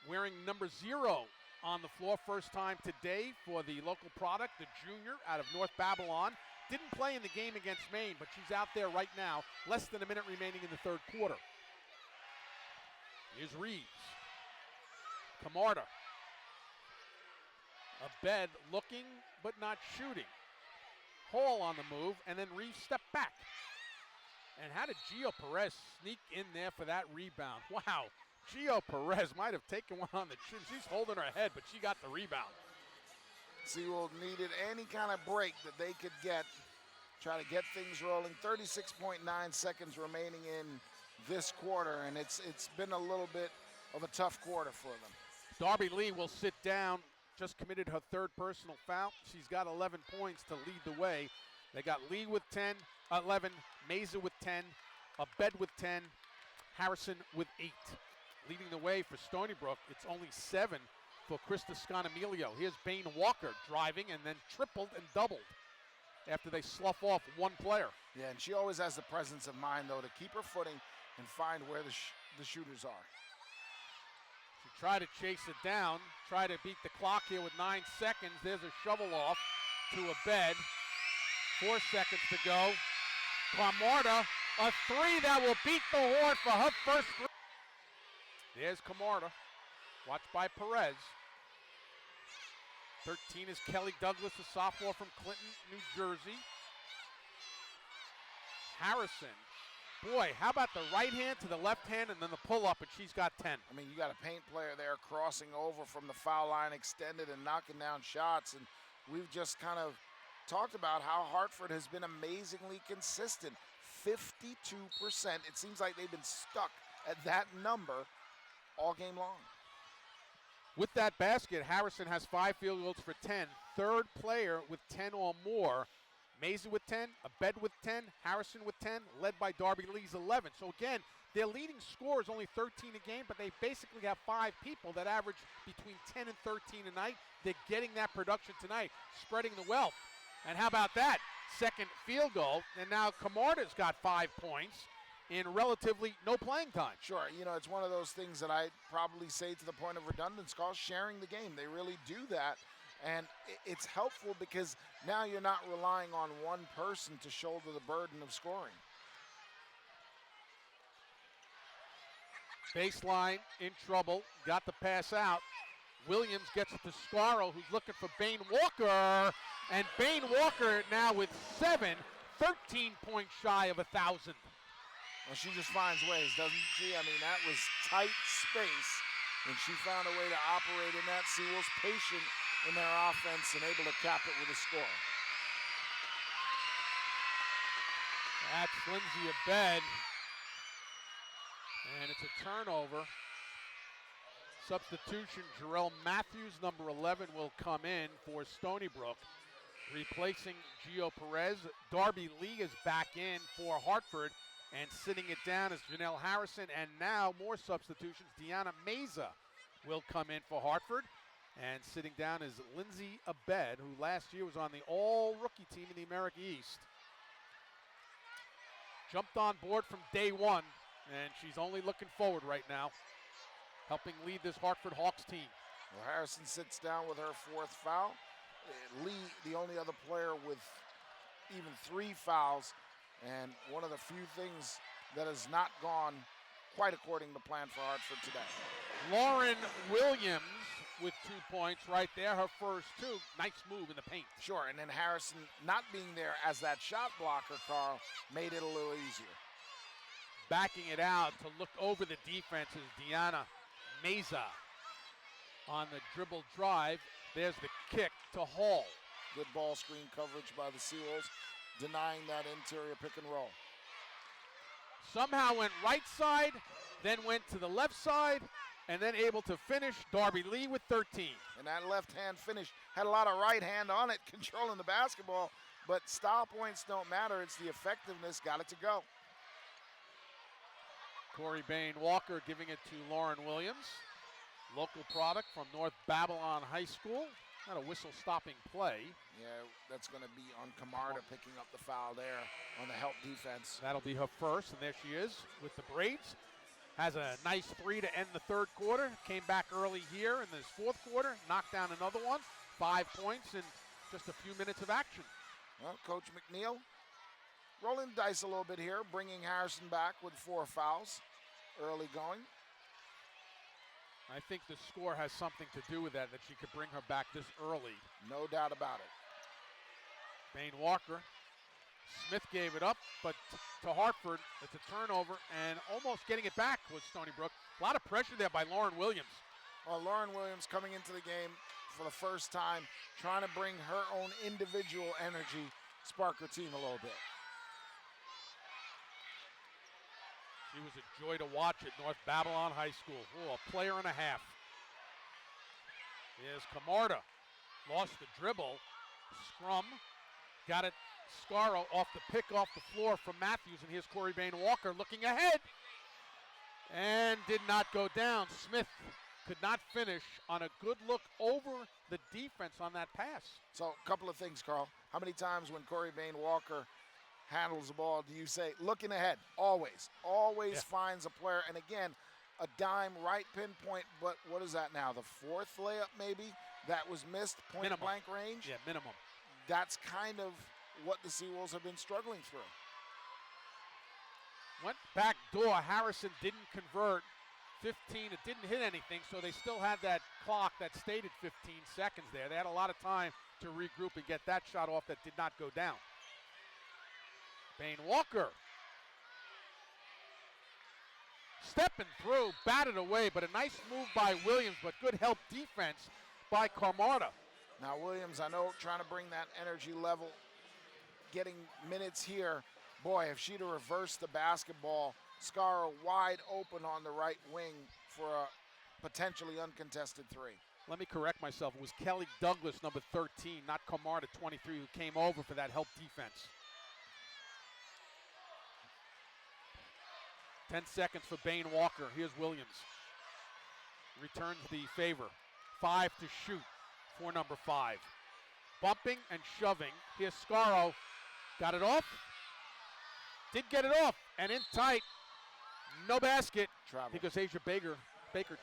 wearing number 0 on the floor, first time today for the local product, the junior out of North Babylon. Didn't play in the game against Maine, but she's out there right now. Less than a minute remaining in the third quarter. Here's Reeves. Camarda. Abed looking, but not shooting. Hall on the move, and then Reeves stepped back. And how did Gio Perez sneak in there for that rebound? Wow, Gio Perez might have taken one on the chin. She's holding her head, but she got the rebound. Seawolves needed any kind of break that they could get, try to get things rolling. 36.9 seconds remaining in this quarter, and it's been a little bit of a tough quarter for them. Darby Lee will sit down, just committed her third personal foul. She's got 11 points to lead the way. They got Lee with 11, Mayza with 10, Abed with 10, Harrison with 8. Leading the way for Stony Brook, it's only 7 for Krista Scanamilio. Here's Bain Walker driving and then tripled and doubled after they slough off one player. Yeah, and she always has the presence of mind, though, to keep her footing and find where the shooters are. She tried to chase it down, try to beat the clock here with 9 seconds. There's a shovel off to Abed. 4 seconds to go. Camarda, a 3 that will beat the horn for her first 3. There's Camarda, watched by Perez. 13 is Kelly Douglas, a sophomore from Clinton, New Jersey. Harrison, boy, how about the right hand to the left hand and then the pull-up, and she's got 10. I mean, you got a paint player there crossing over from the foul line, extended and knocking down shots, and we've just kind of talked about how Hartford has been amazingly consistent. 52%. It seems like they've been stuck at that number all game long. With that basket, Harrison has 5 field goals for 10. Third player with 10 or more. Mayza with 10, Abed with 10, Harrison with 10, led by Darby Lee's 11. So again, their leading scorer is only 13 a game, but they basically have 5 people that average between 10 and 13 a night. They're getting that production tonight, spreading the wealth. And how about that? Second field goal, and now Camarda's got 5 points in relatively no playing time. Sure, you know, it's one of those things that I probably say to the point of redundance called sharing the game. They really do that, and it's helpful because now you're not relying on one person to shoulder the burden of scoring. Baseline in trouble, got the pass out. Williams gets it to Scarrow, who's looking for Bain Walker. And Bain Walker now with 7, 13 points shy of 1,000. Well, she just finds ways, doesn't she? I mean, that was tight space, and she found a way to operate in that. Seawolves patient in their offense and able to cap it with a score. That's Lindsay Abed. And it's a turnover. Substitution, Jarrell Matthews, number 11, will come in for Stony Brook, replacing Gio Perez. Darby Lee is back in for Hartford, and sitting it down is Janelle Harrison. And now more substitutions. Deanna Mayza will come in for Hartford, and sitting down is Lindsay Abed, who last year was on the all-rookie team in the America East. Jumped on board from day one, and she's only looking forward right now, helping lead this Hartford Hawks team. Well, Harrison sits down with her 4th foul. Lee, the only other player with even 3 fouls, and one of the few things that has not gone quite according to plan for Hartford today. Lauren Williams with 2 points right there, her first 2. Nice move in the paint. Sure, and then Harrison not being there as that shot blocker, Carl, made it a little easier. Backing it out to look over the defense is Deanna Mayza on the dribble drive. There's the kick to Hall. Good ball screen coverage by the Seawolves, denying that interior pick and roll. Somehow went right side, then went to the left side, and then able to finish. Darby Lee with 13. And that left-hand finish had a lot of right hand on it, controlling the basketball. But style points don't matter. It's the effectiveness. Got it to go. Corey Bain Walker giving it to Lauren Williams. Local product from North Babylon High School. Not a whistle-stopping play. Yeah, that's going to be on Camarda picking up the foul there on the help defense. That'll be her first, and there she is with the braids. Has a nice three to end the third quarter. Came back early here in this fourth quarter, knocked down another one. 5 points in just a few minutes of action. Well, Coach McNeil rolling the dice a little bit here, bringing Harrison back with 4 fouls early going. I think the score has something to do with that she could bring her back this early. No doubt about it. Bain Walker. Smith gave it up, but to Hartford, it's a turnover, and almost getting it back was Stony Brook. A lot of pressure there by Lauren Williams. Well, Lauren Williams coming into the game for the first time, trying to bring her own individual energy, spark her team a little bit. She was a joy to watch at North Babylon High School. Oh, a player and a half. Here's Camarda. Lost the dribble. Scrum. Got it. Scarro off the pick off the floor from Matthews. And here's Corey Bain Walker looking ahead. And did not go down. Smith could not finish on a good look over the defense on that pass. So a couple of things, Carl. How many times when Corey Bain Walker handles the ball do you say, looking ahead? Always. Always finds a player. And again, a dime right pinpoint, but what is that now? The 4th layup maybe that was missed, point Minimum. blank range? Yeah, minimum. That's kind of what the Seawolves have been struggling through. Went back door. Harrison didn't convert. 15, it didn't hit anything, so they still had that clock that stayed at 15 seconds there. They had a lot of time to regroup and get that shot off that did not go down. Bain Walker. Stepping through, batted away, but a nice move by Williams, but good help defense by Camarda. Now Williams, I know, trying to bring that energy level, getting minutes here. Boy, if she'd have reversed the basketball, Scarro wide open on the right wing for a potentially uncontested 3. Let me correct myself. It was Kelly Douglas, number 13, not Camarda, 23, who came over for that help defense. 10 seconds for Bain Walker. Here's Williams. Returns the favor. 5 to shoot for number 5. Bumping and shoving. Here's Scarro. Got it off. Did get it off. And in tight. No basket. Travel. Because Asia Baker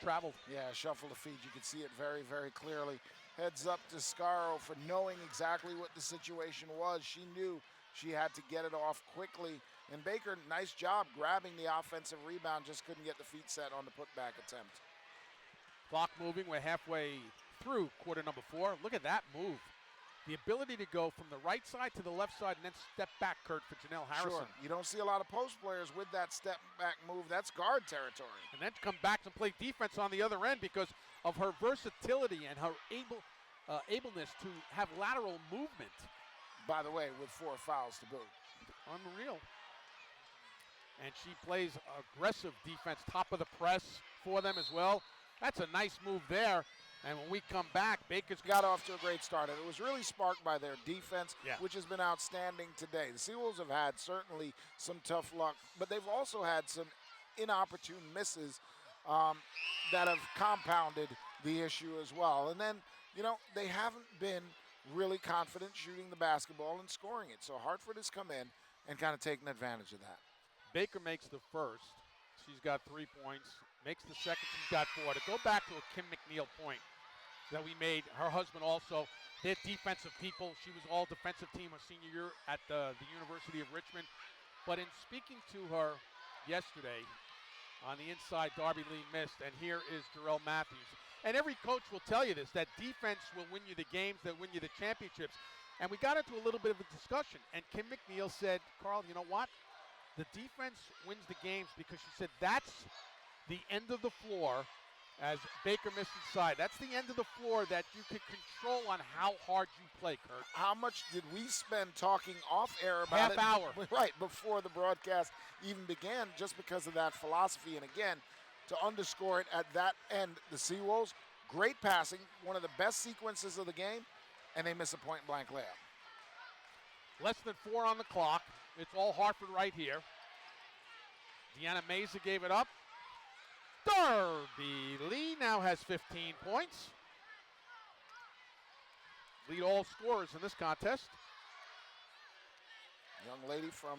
traveled. Yeah, shuffle the feet. You can see it very, very clearly. Heads up to Scarro for knowing exactly what the situation was. She knew she had to get it off quickly. And Baker, nice job grabbing the offensive rebound, just couldn't get the feet set on the putback attempt. Clock moving, we're halfway through quarter number 4. Look at that move. The ability to go from the right side to the left side and then step back, Kurt, for Janelle Harrison. Sure, you don't see a lot of post players with that step back move. That's guard territory. And then come back and play defense on the other end because of her versatility and her ableness to have lateral movement. By the way, with 4 fouls to boot. Unreal. And she plays aggressive defense, top of the press for them as well. That's a nice move there. And when we come back, Baker's got off to a great start. And it was really sparked by their defense, yeah, which has been outstanding today. The Seawolves have had certainly some tough luck, but they've also had some inopportune misses that have compounded the issue as well. And then, you know, they haven't been really confident shooting the basketball and scoring it. So Hartford has come in and kind of taken advantage of that. Baker makes the first. She's got 3 points. Makes the second, she's got 4. To go back to a Kim McNeil point that we made, her husband also, they're defensive people. She was all defensive team her senior year at the University of Richmond. But in speaking to her yesterday on the inside, Darby Lee missed, and here is Jarrell Matthews. And every coach will tell you this, that defense will win you the games, that win you the championships. And we got into a little bit of a discussion, and Kim McNeil said, Carl, you know what? The defense wins the games because she said that's the end of the floor as Baker missed inside. That's the end of the floor that you can control on how hard you play, Kurt. How much did we spend talking off air about it? Half hour. Right, before the broadcast even began, just because of that philosophy. And again, to underscore it at that end. The Seawolves, great passing, one of the best sequences of the game, and they miss a point-blank layup. Less than 4 on the clock. It's all Hartford right here. Deanna Mayza gave it up. Darby Lee now has 15 points. Lead all scorers in this contest. Young lady from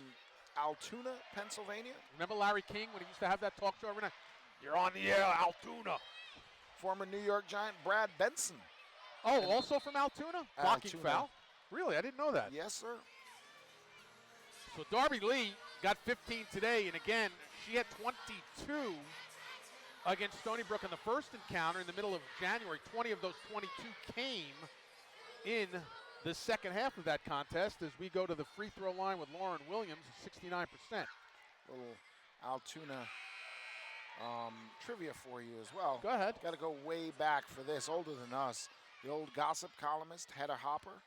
Altoona, Pennsylvania. Remember Larry King when he used to have that talk show every night? You're on the air, Altoona. Former New York Giant Brad Benson. Oh, also from Altoona? Blocking Altoona. foul? Really? I didn't know that. Yes, sir. So Darby Lee got 15 today, and again, she had 22 against Stony Brook in the first encounter in the middle of January. 20 of those 22 came in the second half of that contest as we go to the free throw line with Lauren Williams, 69%. Little Altoona trivia for you as well. Go ahead. Got to go way back for this, older than us. The old gossip columnist, Hedda Hopper.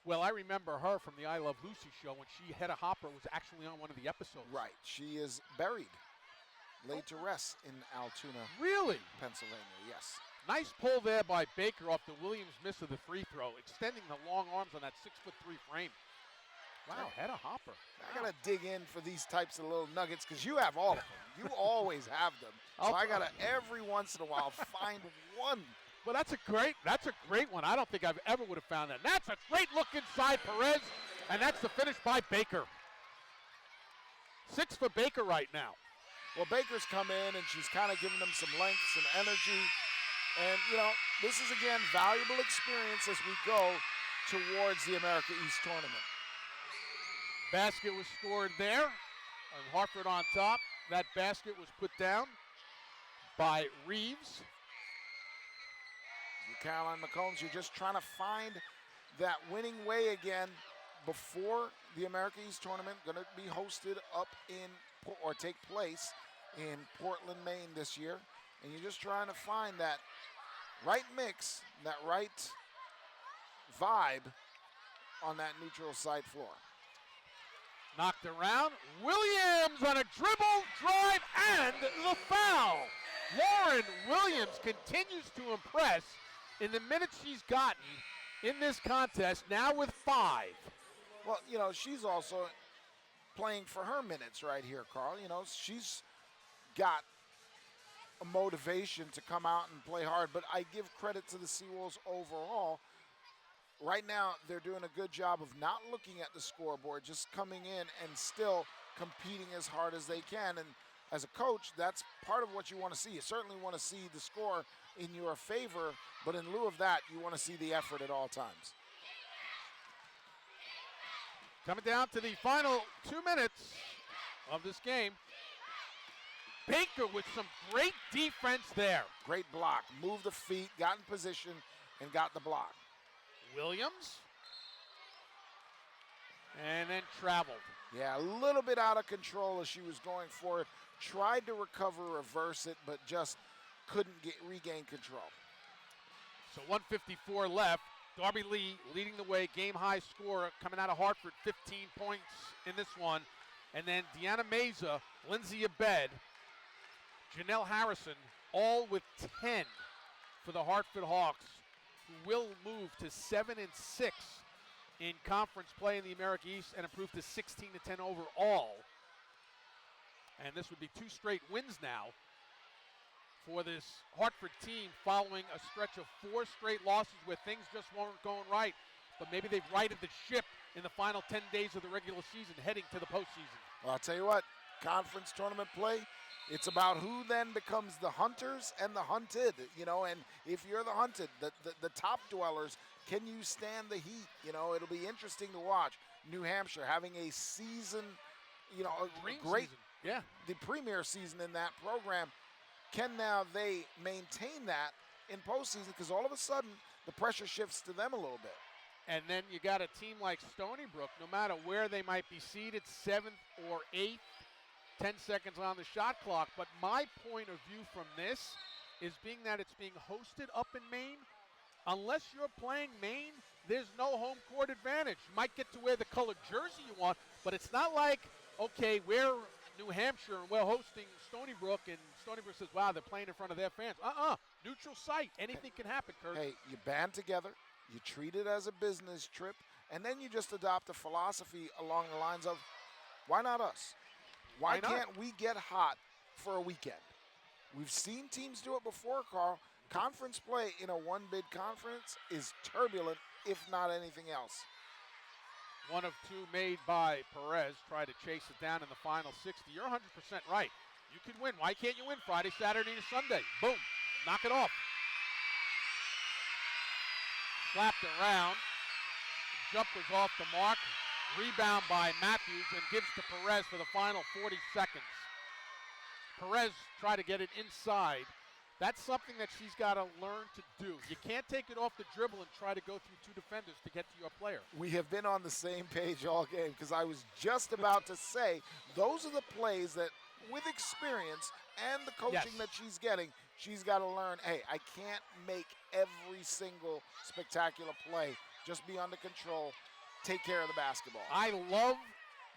Well, I remember her from the I Love Lucy show when Hedda Hopper was actually on one of the episodes. Right. She is buried, laid to rest in Altoona, Really? Pennsylvania. Yes. Nice pull there by Baker off the Williams miss of the free throw, extending the long arms on that 6'3" frame. Wow, Hedda Hopper. I got to dig in for these types of little nuggets because you have all of them. You always have them. So I got to, every once in a while, find one. Well, that's a great one. I don't think I've ever would have found that. That's a great look inside Perez, and that's the finish by Baker. 6 for Baker right now. Well, Baker's come in, and she's kind of giving them some length, some energy. And, you know, this is, again, valuable experience as we go towards the America East tournament. Basket was scored there, and Hartford on top. That basket was put down by Reeves. Caroline McCombs, you're just trying to find that winning way again before the America East tournament, going to be hosted up in, or take place in Portland, Maine this year. And you're just trying to find that right mix, that right vibe on that neutral site floor. Knocked around. Williams on a dribble, drive, and the foul. Lauren Williams continues to impress in the minutes she's gotten in this contest, now with 5. Well, you know, she's also playing for her minutes right here, Carl. You know, she's got a motivation to come out and play hard, but I give credit to the Seawolves overall. Right now, they're doing a good job of not looking at the scoreboard, just coming in and still competing as hard as they can. And as a coach, that's part of what you want to see. You certainly want to see the score in your favor, but in lieu of that, you want to see the effort at all times. Coming down to the final 2 minutes of this game. Baker with some great defense there. Great block. Moved the feet, got in position, and got the block. Williams. And then traveled. Yeah, a little bit out of control as she was going for it. Tried to recover, reverse it, but just couldn't regain control. So 1:54 left. Darby Lee leading the way, game-high scorer coming out of Hartford, 15 points in this one. And then Deanna Mayza, Lindsay Abed, Janelle Harrison, all with 10 for the Hartford Hawks, who will move to 7-6 in conference play in the America East and improve to 16-10 overall. And this would be 2 straight wins now for this Hartford team following a stretch of 4 straight losses where things just weren't going right. But maybe they've righted the ship in the final 10 days of the regular season heading to the postseason. Well, I'll tell you what, conference tournament play, it's about who then becomes the hunters and the hunted, you know, and if you're the hunted, the top dwellers, can you stand the heat? You know, it'll be interesting to watch. New Hampshire having a season, you know, a great, season. Yeah. The premier season in that program. Can now they maintain that in postseason? Because all of a sudden, the pressure shifts to them a little bit. And then you got a team like Stony Brook, no matter where they might be seated, 7th or 8th, 10 seconds on the shot clock. But my point of view from this is being that it's being hosted up in Maine, unless you're playing Maine, there's no home court advantage. You might get to wear the colored jersey you want, but it's not like, okay, we're New Hampshire, and we're hosting Stony Brook, and Stony Brook says, wow, they're playing in front of their fans. Neutral site. Anything can happen, Kurt. Hey, you band together, you treat it as a business trip, and then you just adopt a philosophy along the lines of, why not us? Why not? can't we get hot for a weekend? We've seen teams do it before, Carl. Conference play in a one-bid conference is turbulent, if not anything else. One of two made by Perez. Try to chase it down in the final 60. You're 100% right. You can win. Why can't you win Friday, Saturday, and Sunday? Boom. Knock it off. Slapped around. Jump was off the mark. Rebound by Matthews and gives to Perez for the final 40 seconds. Perez tried to get it inside. That's something that she's got to learn to do. You can't take it off the dribble and try to go through two defenders to get to your player. We have been on the same page all game because I was just about to say those are the plays that, with experience and the coaching that she's getting, she's got to learn, hey, I can't make every single spectacular play. Just be under control. Take care of the basketball. I love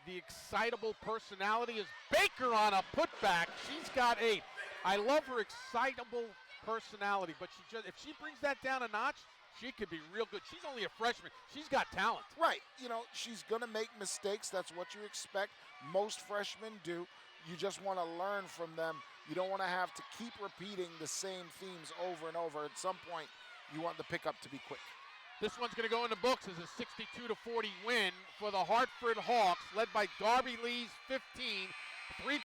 the excitable personality is Baker on a putback. She's got 8. I love her excitable personality, but if she brings that down a notch, she could be real good. She's only a freshman. She's got talent. Right. You know, she's going to make mistakes. That's what you expect. Most freshmen do. You just want to learn from them. You don't want to have to keep repeating the same themes over and over. At some point, you want the pickup to be quick. This one's going to go in the books as a 62-40 win for the Hartford Hawks, led by Darby Lee's 15. 3